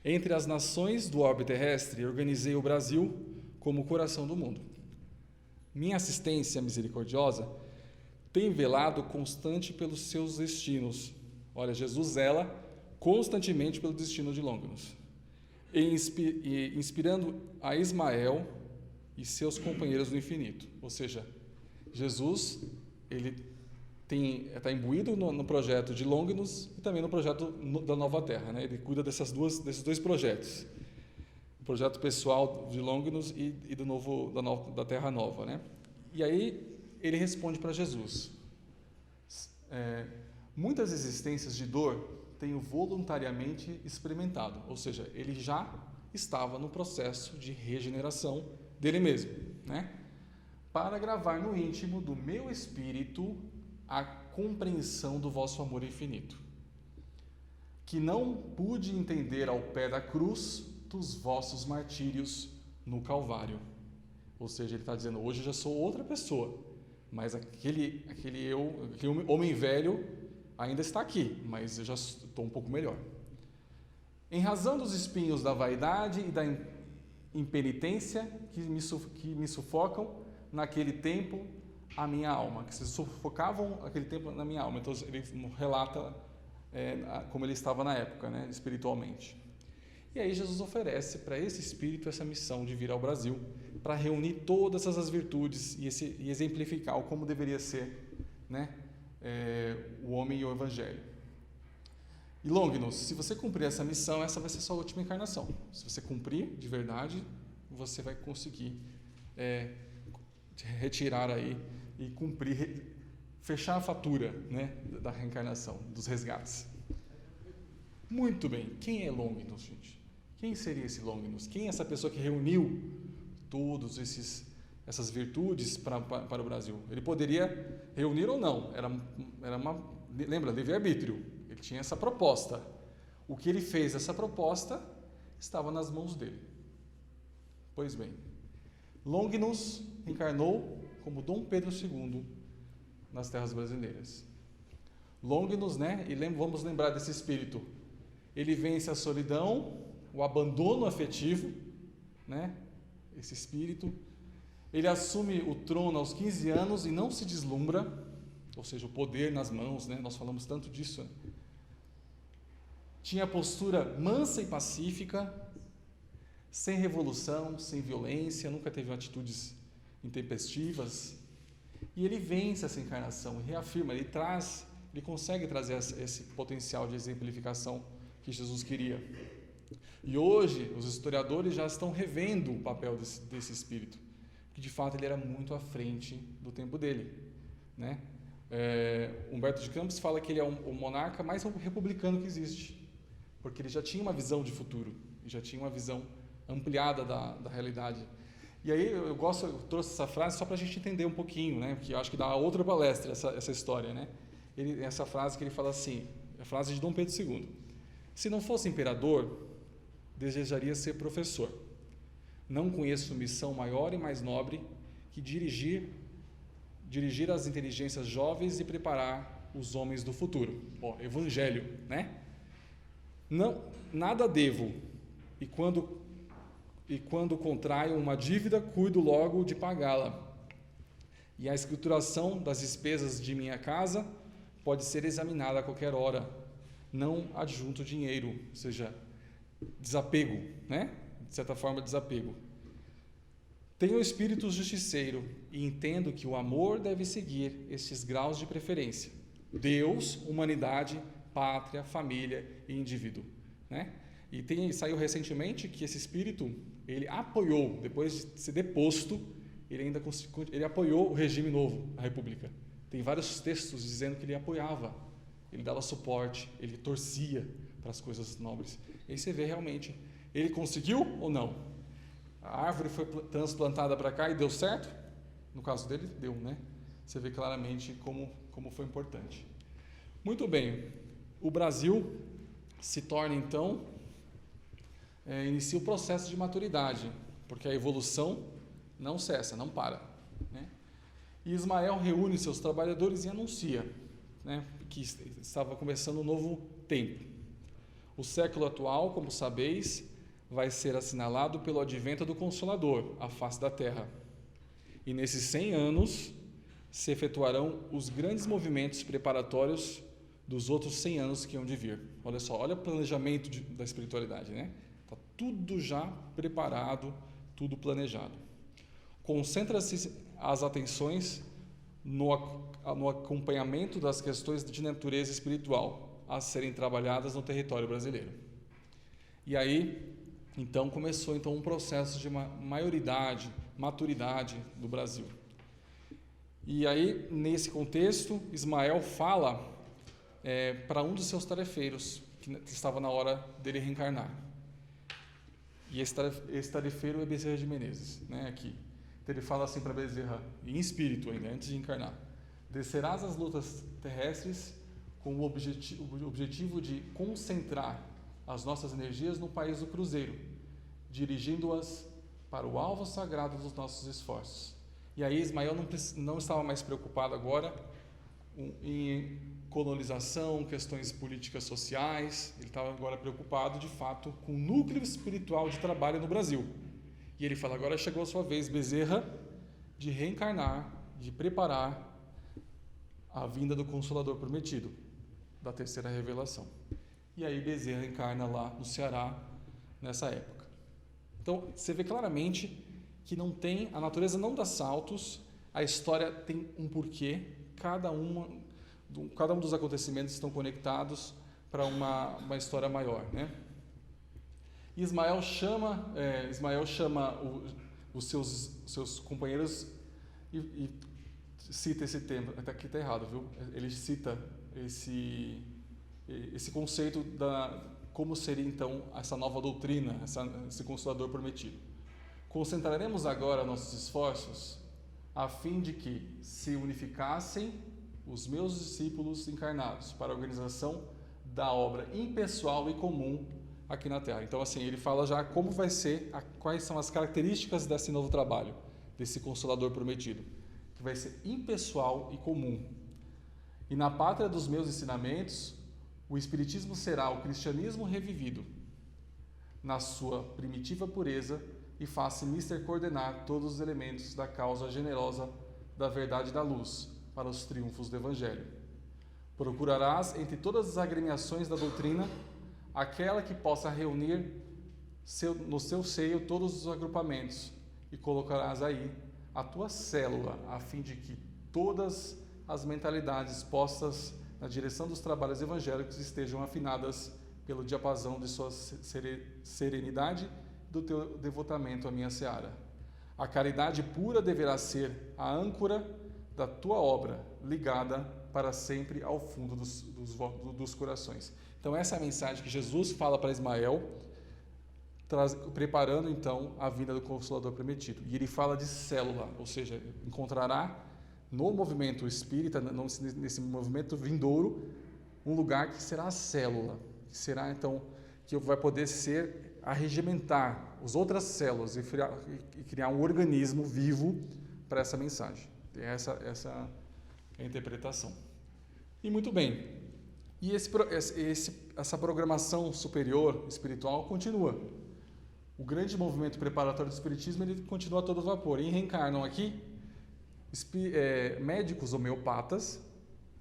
entre as nações do orbe terrestre, organizei o Brasil como o coração do mundo. Minha assistência misericordiosa tem velado constante pelos seus destinos. Olha, Jesus zela constantemente pelo destino de Longinus, e inspirando a Ismael e seus companheiros no infinito. Ou seja, Jesus, ele está imbuído no projeto de Longinus e também no projeto da Nova Terra, Ele cuida desses dois projetos, o projeto pessoal de Longinus e da Terra Nova, E aí ele responde para Jesus: muitas existências de dor tenho voluntariamente experimentado, ou seja, ele já estava no processo de regeneração dele mesmo, para gravar no íntimo do meu espírito a compreensão do vosso amor infinito, que não pude entender ao pé da cruz dos vossos martírios no Calvário. Ou seja, ele está dizendo: hoje eu já sou outra pessoa, mas aquele homem velho ainda está aqui, mas eu já estou um pouco melhor. Em razão dos espinhos da vaidade e da impenitência que me sufocam naquele tempo a minha alma, que se sufocavam aquele tempo na minha alma. Então ele relata como ele estava na época, espiritualmente. E aí Jesus oferece para esse espírito essa missão de vir ao Brasil para reunir todas essas virtudes e exemplificar como deveria ser, né, o homem e o evangelho. E Longinus, se você cumprir essa missão, essa vai ser sua última encarnação. Se você cumprir de verdade, você vai conseguir retirar aí e cumprir, fechar a fatura, né, da reencarnação, dos resgates. Muito bem. Quem é Longinus, gente? Quem seria esse Longinus? Quem é essa pessoa que reuniu todas essas virtudes para o Brasil? Ele poderia reunir ou não. Lembra, livre-arbítrio. Ele tinha essa proposta. O que ele fez, essa proposta, estava nas mãos dele. Pois bem, Longinus encarnou como Dom Pedro II nas terras brasileiras. Longinus, né? E vamos lembrar desse espírito. Ele vence a solidão, o abandono afetivo, né? Esse espírito. Ele assume o trono aos 15 anos e não se deslumbra, ou seja, o poder nas mãos, né? Nós falamos tanto disso. Né? Tinha postura mansa e pacífica, sem revolução, sem violência, nunca teve atitudes intempestivas. E ele vence essa encarnação, reafirma, ele consegue trazer esse potencial de exemplificação que Jesus queria. E hoje, os historiadores já estão revendo o papel desse espírito, que de fato ele era muito à frente do tempo dele. Né? Humberto de Campos fala que ele é o monarca mais republicano que existe, porque ele já tinha uma visão de futuro, já tinha uma visão ampliada da realidade. E aí eu trouxe essa frase só para a gente entender um pouquinho, né? Porque eu acho que dá outra palestra essa história, né? Essa frase que ele fala assim, a frase de Dom Pedro II: se não fosse imperador, desejaria ser professor. Não conheço missão maior e mais nobre que dirigir as inteligências jovens e preparar os homens do futuro. Evangelho, né? Não, nada devo, e quando contraio uma dívida, cuido logo de pagá-la. E a escrituração das despesas de minha casa pode ser examinada a qualquer hora. Não adjunto dinheiro, ou seja, desapego, né? De certa forma, desapego. Tenho o espírito justiceiro e entendo que o amor deve seguir estes graus de preferência: Deus, humanidade, pátria, família e indivíduo, né? E saiu recentemente que esse espírito, ele apoiou, depois de ser deposto, ele apoiou o regime novo, a República. Tem vários textos dizendo que ele apoiava, ele dava suporte, ele torcia para as coisas nobres. E aí você vê realmente, ele conseguiu ou não? A árvore foi transplantada para cá e deu certo? No caso dele, deu, né? Você vê claramente como foi importante. Muito bem, o Brasil se torna então, inicia o processo de maturidade, porque a evolução não cessa, não para, né? E Ismael reúne seus trabalhadores e anuncia, né, que estava começando um novo tempo. O século atual, como sabeis, vai ser assinalado pelo advento do Consolador à face da terra. E nesses 100 anos se efetuarão os grandes movimentos preparatórios dos outros 100 anos que hão de vir. Olha só, olha o planejamento da espiritualidade, né? Está tudo já preparado, tudo planejado. Concentra-se as atenções no acompanhamento das questões de natureza espiritual a serem trabalhadas no território brasileiro. E aí, então, começou um processo de maturidade do Brasil. E aí, nesse contexto, Ismael fala para um dos seus tarefeiros, que estava na hora dele reencarnar. E esse tarefeiro é Bezerra de Menezes, né, aqui. Então ele fala assim para Bezerra, em espírito ainda, antes de encarnar: descerás as lutas terrestres com o objetivo de concentrar as nossas energias no país do cruzeiro, dirigindo-as para o alvo sagrado dos nossos esforços. E aí Ismael não estava mais preocupado agora em colonização, questões políticas sociais, ele estava agora preocupado, de fato, com o núcleo espiritual de trabalho no Brasil. E ele fala: agora chegou a sua vez, Bezerra, de reencarnar, de preparar a vinda do Consolador prometido, da terceira revelação. E aí Bezerra encarna lá no Ceará, nessa época. Então, você vê claramente que a natureza não dá saltos, a história tem um porquê, cada um dos acontecimentos estão conectados para uma história maior, né? E Ismael chama os seus companheiros e cita esse tema. Aqui está errado, viu? Ele cita esse conceito como seria então essa nova doutrina, esse Consolador prometido. Concentraremos agora nossos esforços a fim de que se unificassem os meus discípulos encarnados para a organização da obra impessoal e comum aqui na Terra. Então, assim, ele fala já como vai ser, quais são as características desse novo trabalho, desse Consolador prometido, que vai ser impessoal e comum. E na pátria dos meus ensinamentos, o Espiritismo será o cristianismo revivido, na sua primitiva pureza, e faça mister coordenar todos os elementos da causa generosa da verdade e da luz para os triunfos do Evangelho. Procurarás entre todas as agremiações da doutrina aquela que possa reunir no seu seio todos os agrupamentos e colocarás aí a tua célula a fim de que todas as mentalidades postas na direção dos trabalhos evangélicos estejam afinadas pelo diapasão de sua serenidade do teu devotamento à minha seara. A caridade pura deverá ser a âncora da tua obra, ligada para sempre ao fundo dos corações. Então essa é a mensagem que Jesus fala para Ismael, preparando então a vinda do Consolador prometido. E ele fala de célula, ou seja, encontrará no movimento espírita, nesse movimento vindouro, um lugar que será a célula, que será então, que vai poder ser arregimentar as outras células e criar um organismo vivo para essa mensagem. Essa é a interpretação. E muito bem, e essa programação superior espiritual continua. O grande movimento preparatório do Espiritismo ele continua a todo vapor. E reencarnam aqui médicos homeopatas,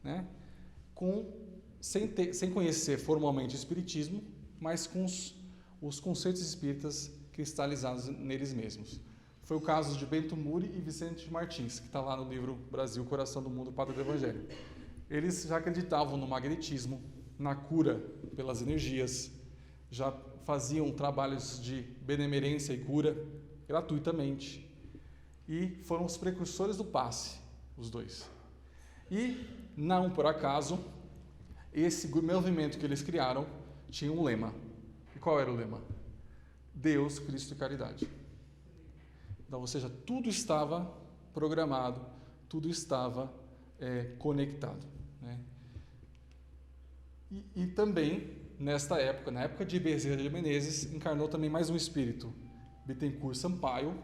né, sem conhecer formalmente o Espiritismo, mas com os conceitos espíritas cristalizados neles mesmos. Foi o caso de Bento Muri e Vicente Martins, que está lá no livro Brasil, Coração do Mundo, Pátria do Evangelho. Eles já acreditavam no magnetismo, na cura pelas energias, já faziam trabalhos de benemerência e cura gratuitamente. E foram os precursores do passe, os dois. E, não por acaso, esse movimento que eles criaram tinha um lema. E qual era o lema? Deus, Cristo e caridade. Então, ou seja, tudo estava programado, tudo estava conectado, né? E também, nesta época, na época de Bezerra de Menezes, encarnou também mais um espírito, Bittencourt Sampaio,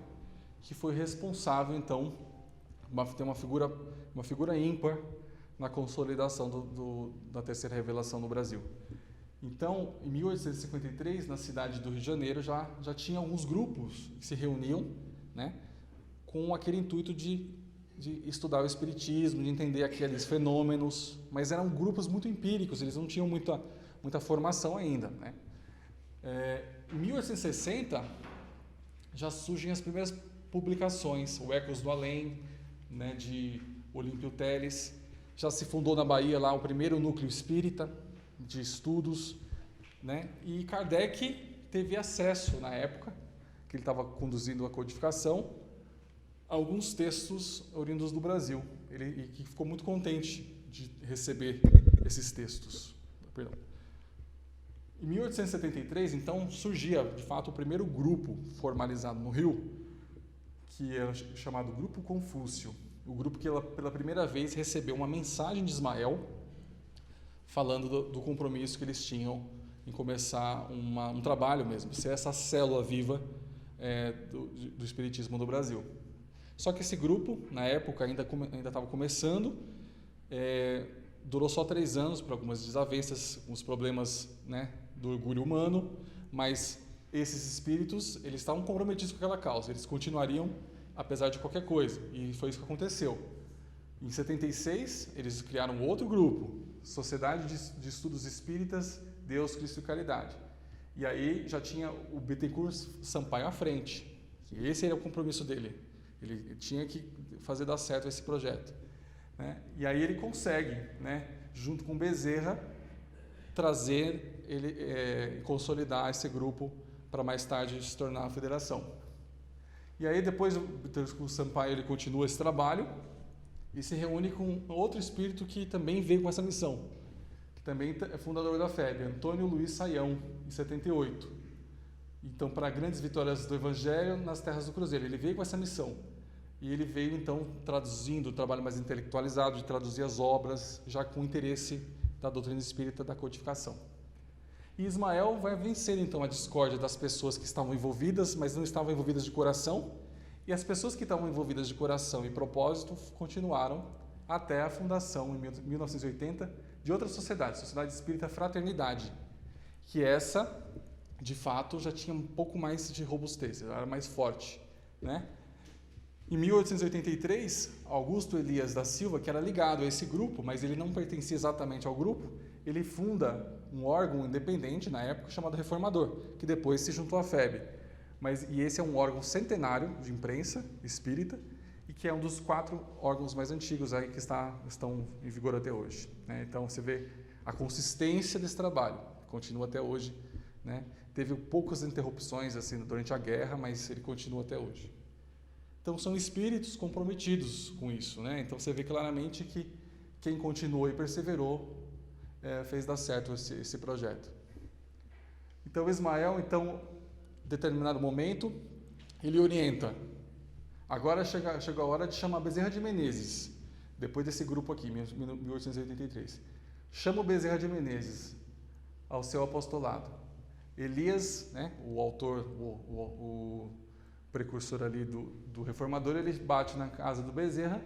que foi responsável, então, tem uma figura ímpar na consolidação da terceira revelação no Brasil. Então, em 1853, na cidade do Rio de Janeiro, já tinha alguns grupos que se reuniam, né, com aquele intuito de estudar o espiritismo, de entender aqueles fenômenos, mas eram grupos muito empíricos, eles não tinham muita formação ainda, né? Em 1860, já surgem as primeiras publicações, o Ecos do Além, né, de Olímpio Teles. Já se fundou na Bahia lá o primeiro núcleo espírita de estudos, né? E Kardec teve acesso, na época, que ele estava conduzindo a codificação, a alguns textos oriundos do Brasil. E que ficou muito contente de receber esses textos. Perdão. Em 1873, então, surgia, de fato, o primeiro grupo formalizado no Rio, que era chamado Grupo Confúcio. O grupo que, pela primeira vez, recebeu uma mensagem de Ismael, falando do compromisso que eles tinham em começar um trabalho mesmo, ser essa célula viva do Espiritismo no Brasil. Só que esse grupo, na época, ainda estava começando, durou só 3 anos, por algumas desavenças, uns problemas, né, do orgulho humano, mas esses espíritos, eles estavam comprometidos com aquela causa, eles continuariam apesar de qualquer coisa, e foi isso que aconteceu. Em 76, eles criaram outro grupo, Sociedade de Estudos Espíritas, Deus, Cristo e Caridade. E aí já tinha o Bittencourt Sampaio à frente. E esse era o compromisso dele. Ele tinha que fazer dar certo esse projeto, né? E aí ele consegue, né, junto com Bezerra, trazer ele, consolidar esse grupo para mais tarde se tornar a federação. E aí depois o Sampaio ele continua esse trabalho e se reúne com outro espírito que também veio com essa missão, que também é fundador da FEB, Antônio Luiz Saião, em 78. Então, para grandes vitórias do Evangelho nas terras do Cruzeiro, ele veio com essa missão. E ele veio, então, traduzindo o trabalho mais intelectualizado, de traduzir as obras, já com interesse da doutrina espírita da codificação. E Ismael vai vencer, então, a discórdia das pessoas que estavam envolvidas, mas não estavam envolvidas de coração, e as pessoas que estavam envolvidas de coração e propósito continuaram até a fundação, em 1980, de outra sociedade, Sociedade Espírita Fraternidade, que essa, de fato, já tinha um pouco mais de robustez, ela era mais forte, né? Em 1883, Augusto Elias da Silva, que era ligado a esse grupo, mas ele não pertencia exatamente ao grupo, ele funda um órgão independente, na época, chamado Reformador, que depois se juntou à FEB. E esse é um órgão centenário de imprensa espírita, e que é um dos 4 órgãos mais antigos aí que estão em vigor até hoje, né? Então, você vê a consistência desse trabalho, continua até hoje, né? Teve poucas interrupções assim, durante a guerra, mas ele continua até hoje. Então, são espíritos comprometidos com isso, né? Então, você vê claramente que quem continuou e perseverou fez dar certo esse projeto. Então, Ismael, em determinado momento, ele orienta. Agora chega a hora de chamar Bezerra de Menezes, depois desse grupo aqui, 1883. Chama o Bezerra de Menezes ao seu apostolado. Elias, né, o autor, o precursor ali do Reformador, ele bate na casa do Bezerra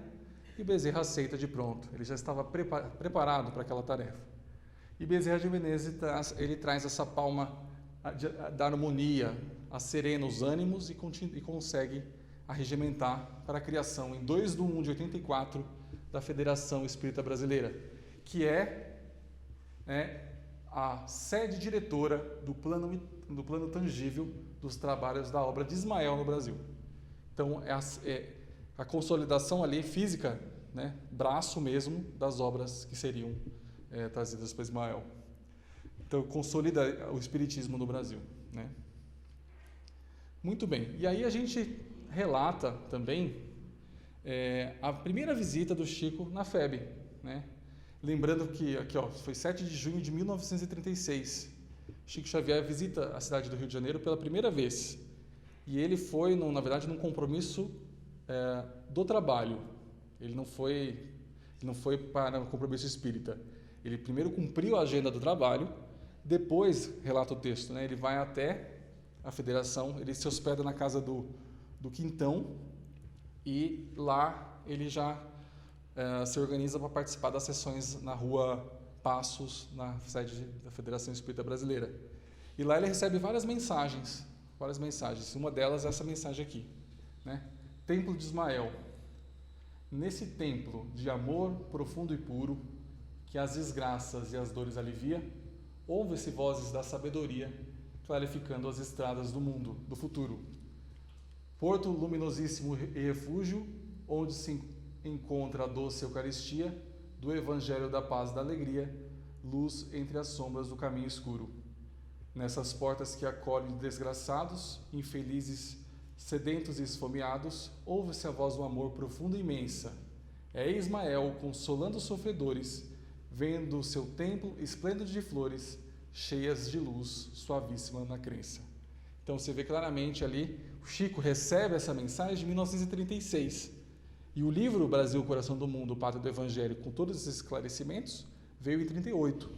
e Bezerra aceita de pronto. Ele já estava preparado para aquela tarefa. E Bezerra de Menezes ele traz essa palma da harmonia, serena os ânimos e consegue arregimentar para a criação, em 2 de 1 de 84, da Federação Espírita Brasileira, que é a sede diretora do plano tangível dos trabalhos da obra de Ismael no Brasil. Então, a consolidação ali física, né, braço mesmo das obras que seriam trazidas para Ismael. Então, consolida o espiritismo no Brasil, né? Muito bem. E aí a gente relata também a primeira visita do Chico na FEB, né? Lembrando que aqui, foi 7 de junho de 1936. Chico Xavier visita a cidade do Rio de Janeiro pela primeira vez. E ele foi, na verdade, num compromisso do trabalho. Ele não foi para um compromisso espírita. Ele primeiro cumpriu a agenda do trabalho, depois, relata o texto, né, ele vai até a federação, ele se hospeda na casa do Quintão e lá ele já se organiza para participar das sessões na Rua Passos, na sede da Federação Espírita Brasileira. E lá ele recebe várias mensagens. Uma delas é essa mensagem aqui, né? Templo de Ismael. Nesse templo de amor profundo e puro, que as desgraças e as dores alivia, ouve-se vozes da sabedoria, clarificando as estradas do mundo, do futuro. Porto luminosíssimo e refúgio, onde se encontra a doce Eucaristia, do Evangelho da Paz e da Alegria, luz entre as sombras do caminho escuro. Nessas portas que acolhem desgraçados, infelizes, sedentos e esfomeados, ouve-se a voz do amor profunda e imensa. É Ismael consolando os sofredores, vendo o seu templo esplêndido de flores, cheias de luz, suavíssima na crença. Então você vê claramente ali, o Chico recebe essa mensagem em 1936. E o livro Brasil, Coração do Mundo, Pátria do Evangelho, com todos esses esclarecimentos, veio em 38,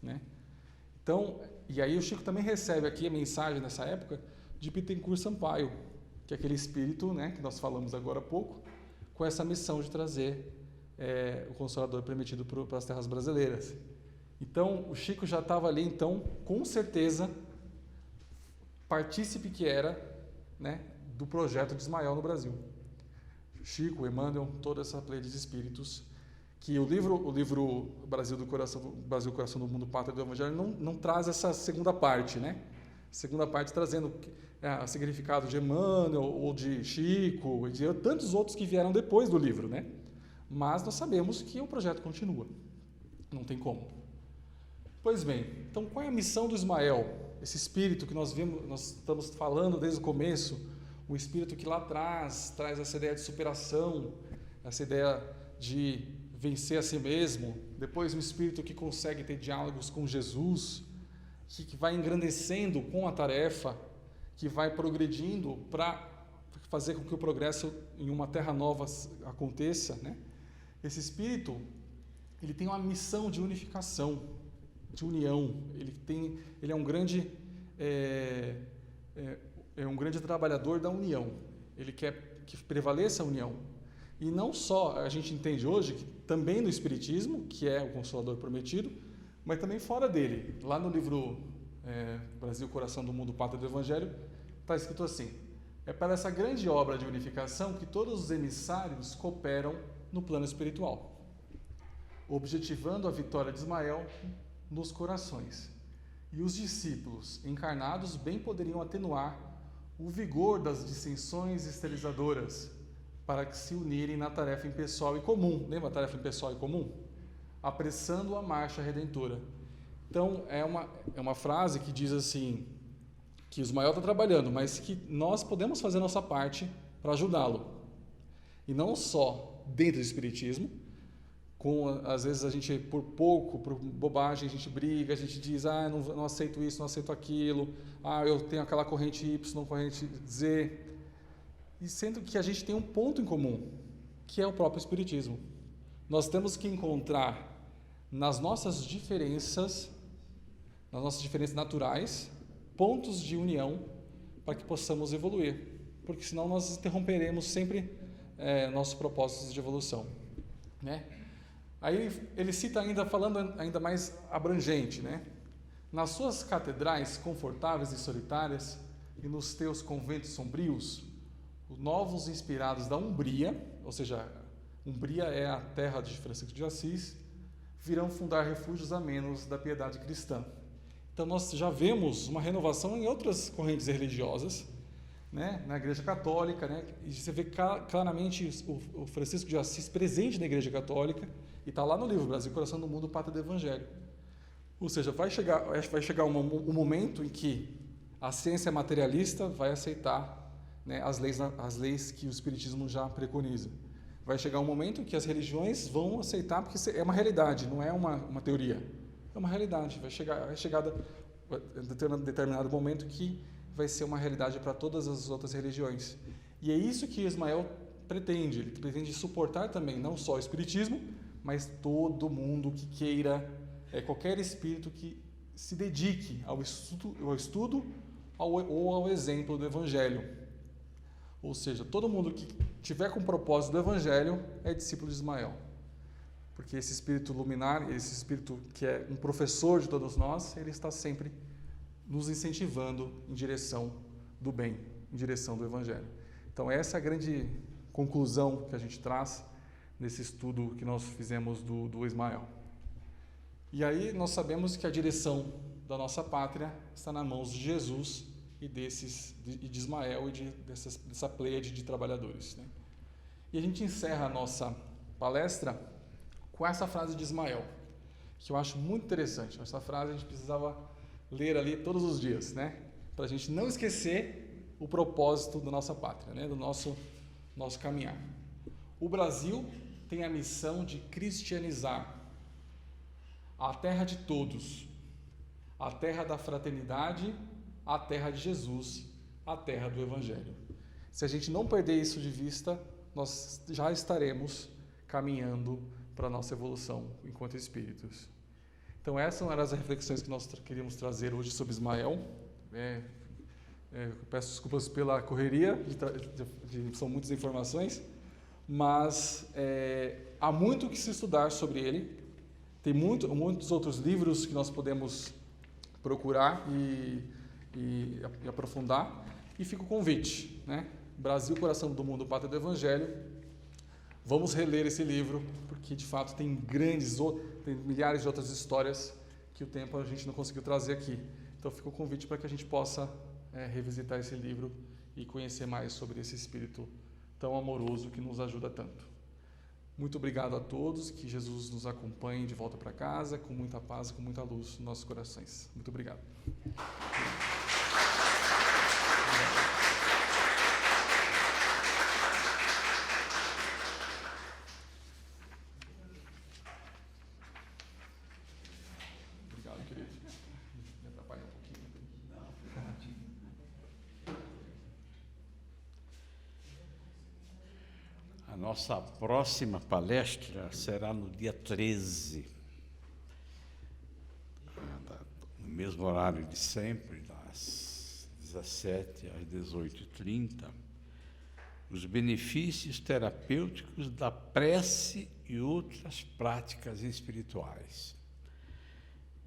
né? Então, e aí o Chico também recebe aqui a mensagem nessa época de Bittencourt Sampaio, que é aquele espírito, né, que nós falamos agora há pouco, com essa missão de trazer o Consolador prometido para as terras brasileiras. Então, o Chico já estava ali, então, com certeza, partícipe que era, né, do projeto de Ismael no Brasil. Chico, Emmanuel, toda essa pleia de espíritos, que o livro Brasil, Coração do Mundo, Pátria do Evangelho, não traz essa segunda parte, né? Segunda parte trazendo o significado de Emmanuel, ou de Chico, e de tantos outros que vieram depois do livro, né? Mas nós sabemos que o projeto continua. Não tem como. Pois bem, então qual é a missão do Ismael? Esse espírito que nós estamos falando desde o começo, o espírito que lá atrás traz essa ideia de superação, essa ideia de vencer a si mesmo, depois um espírito que consegue ter diálogos com Jesus, que vai engrandecendo com a tarefa, que vai progredindo para fazer com que o progresso em uma terra nova aconteça, né? Esse espírito, ele tem uma missão de unificação, de união. Ele é um grande um grande trabalhador da união. Ele quer que prevaleça a união. E não só a gente entende hoje que também no Espiritismo, que é o Consolador Prometido, mas também fora dele. Lá no livro Brasil, Coração do Mundo, Pátria do Evangelho, está escrito assim: é para essa grande obra de unificação que todos os emissários cooperam no plano espiritual, objetivando a vitória de Ismael nos corações. E os discípulos encarnados bem poderiam atenuar o vigor das dissensões esterilizadoras para que se unirem na tarefa impessoal e comum. Lembra a tarefa impessoal e comum? Apressando a marcha redentora. Então, é uma frase que diz assim, que Ismael está trabalhando, mas que nós podemos fazer a nossa parte para ajudá-lo. E não só dentro do Espiritismo, às vezes a gente, por bobagem, a gente briga, a gente diz, não aceito isso, não aceito aquilo, eu tenho aquela corrente Y, corrente Z, e sendo que a gente tem um ponto em comum, que é o próprio Espiritismo. Nós temos que encontrar nas nossas diferenças naturais, pontos de união para que possamos evoluir, porque senão nós interromperemos sempre nossos propósitos de evolução, né? Aí ele cita ainda, falando ainda mais abrangente, né? Nas suas catedrais confortáveis e solitárias e nos teus conventos sombrios, os novos inspirados da Umbria, ou seja, Umbria é a terra de Francisco de Assis, virão fundar refúgios amenos da piedade cristã. Então nós já vemos uma renovação em outras correntes religiosas, né? Na Igreja Católica, né? E você vê claramente o Francisco de Assis presente na Igreja Católica, e está lá no livro Brasil, Coração do Mundo, Pátria do Evangelho. Ou seja, vai chegar um momento em que a ciência materialista vai aceitar, né, as leis que o Espiritismo já preconiza. Vai chegar um momento em que as religiões vão aceitar, porque é uma realidade, não é uma teoria. É uma realidade. Vai chegar determinado momento que vai ser uma realidade para todas as outras religiões. E é isso que Ismael pretende. Ele pretende suportar também, não só o Espiritismo, mas todo mundo que queira, qualquer espírito que se dedique ao estudo ou ao exemplo do Evangelho. Ou seja, todo mundo que tiver com o propósito do Evangelho é discípulo de Ismael. Porque esse espírito luminar, esse espírito que é um professor de todos nós, ele está sempre nos incentivando em direção do bem, em direção do Evangelho. Então essa é a grande conclusão que a gente traz nesse estudo que nós fizemos do Ismael. E aí nós sabemos que a direção da nossa pátria está nas mãos de Jesus e de Ismael e dessa pleiade de trabalhadores, né? E a gente encerra a nossa palestra com essa frase de Ismael, que eu acho muito interessante. Essa frase a gente precisava ler ali todos os dias, né? Para a gente não esquecer o propósito da nossa pátria, né? Do nosso caminhar. O Brasil tem a missão de cristianizar a terra de todos, a terra da fraternidade, a terra de Jesus, a terra do Evangelho. Se a gente não perder isso de vista, nós já estaremos caminhando para a nossa evolução enquanto espíritos. Então essas eram as reflexões que nós queríamos trazer hoje sobre Ismael. Peço desculpas pela correria, são muitas informações, mas há muito que se estudar sobre ele. Tem muitos outros livros que nós podemos procurar e aprofundar. E fica o convite, né? Brasil, Coração do Mundo, Pátria do Evangelho. Vamos reler esse livro, porque de fato tem milhares de outras histórias que o tempo a gente não conseguiu trazer aqui. Então fica o convite para que a gente possa revisitar esse livro e conhecer mais sobre esse Espírito tão amoroso que nos ajuda tanto. Muito obrigado a todos, que Jesus nos acompanhe de volta para casa com muita paz e com muita luz nos nossos corações. Muito obrigado. Obrigado, querido. Me atrapalha um pouquinho. A nossa próxima palestra será no dia 13, no mesmo horário de sempre, das 17 às 18h30, os benefícios terapêuticos da prece e outras práticas espirituais.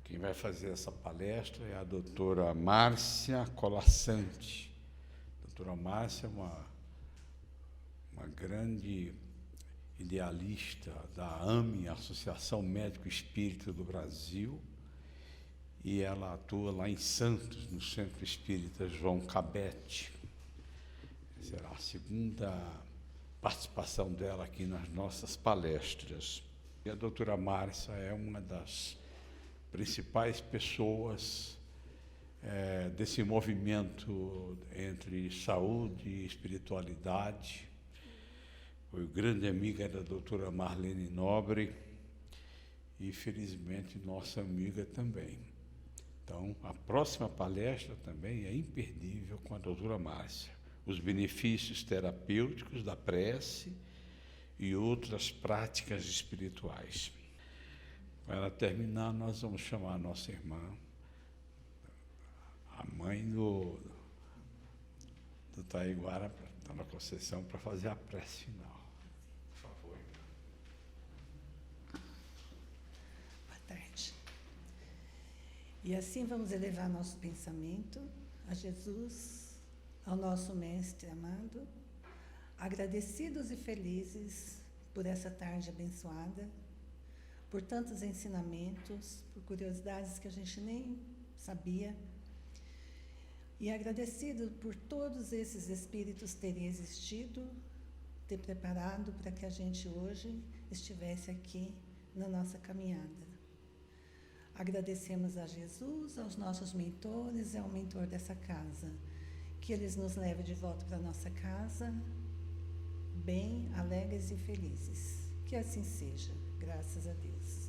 Quem vai fazer essa palestra é a doutora Márcia Colassante. A doutora Márcia é uma grande idealista da AME, Associação Médico Espírita do Brasil, e ela atua lá em Santos, no Centro Espírita João Cabete. Será a segunda participação dela aqui nas nossas palestras. E a doutora Márcia é uma das principais pessoas desse movimento entre saúde e espiritualidade. Foi grande amiga da doutora Marlene Nobre e, felizmente, nossa amiga também. Então, a próxima palestra também é imperdível com a doutora Márcia. Os benefícios terapêuticos da prece e outras práticas espirituais. Para ela terminar, nós vamos chamar a nossa irmã, a mãe do Taiguara, está na Conceição, para fazer a prece final. Por favor. Boa tarde. E assim vamos elevar nosso pensamento a Jesus, ao nosso Mestre amado, agradecidos e felizes por essa tarde abençoada, por tantos ensinamentos, por curiosidades que a gente nem sabia, e agradecido por todos esses espíritos terem existido, ter preparado para que a gente hoje estivesse aqui na nossa caminhada. Agradecemos a Jesus, aos nossos mentores e ao mentor dessa casa, que eles nos levem de volta para a nossa casa, bem, alegres e felizes. Que assim seja, graças a Deus.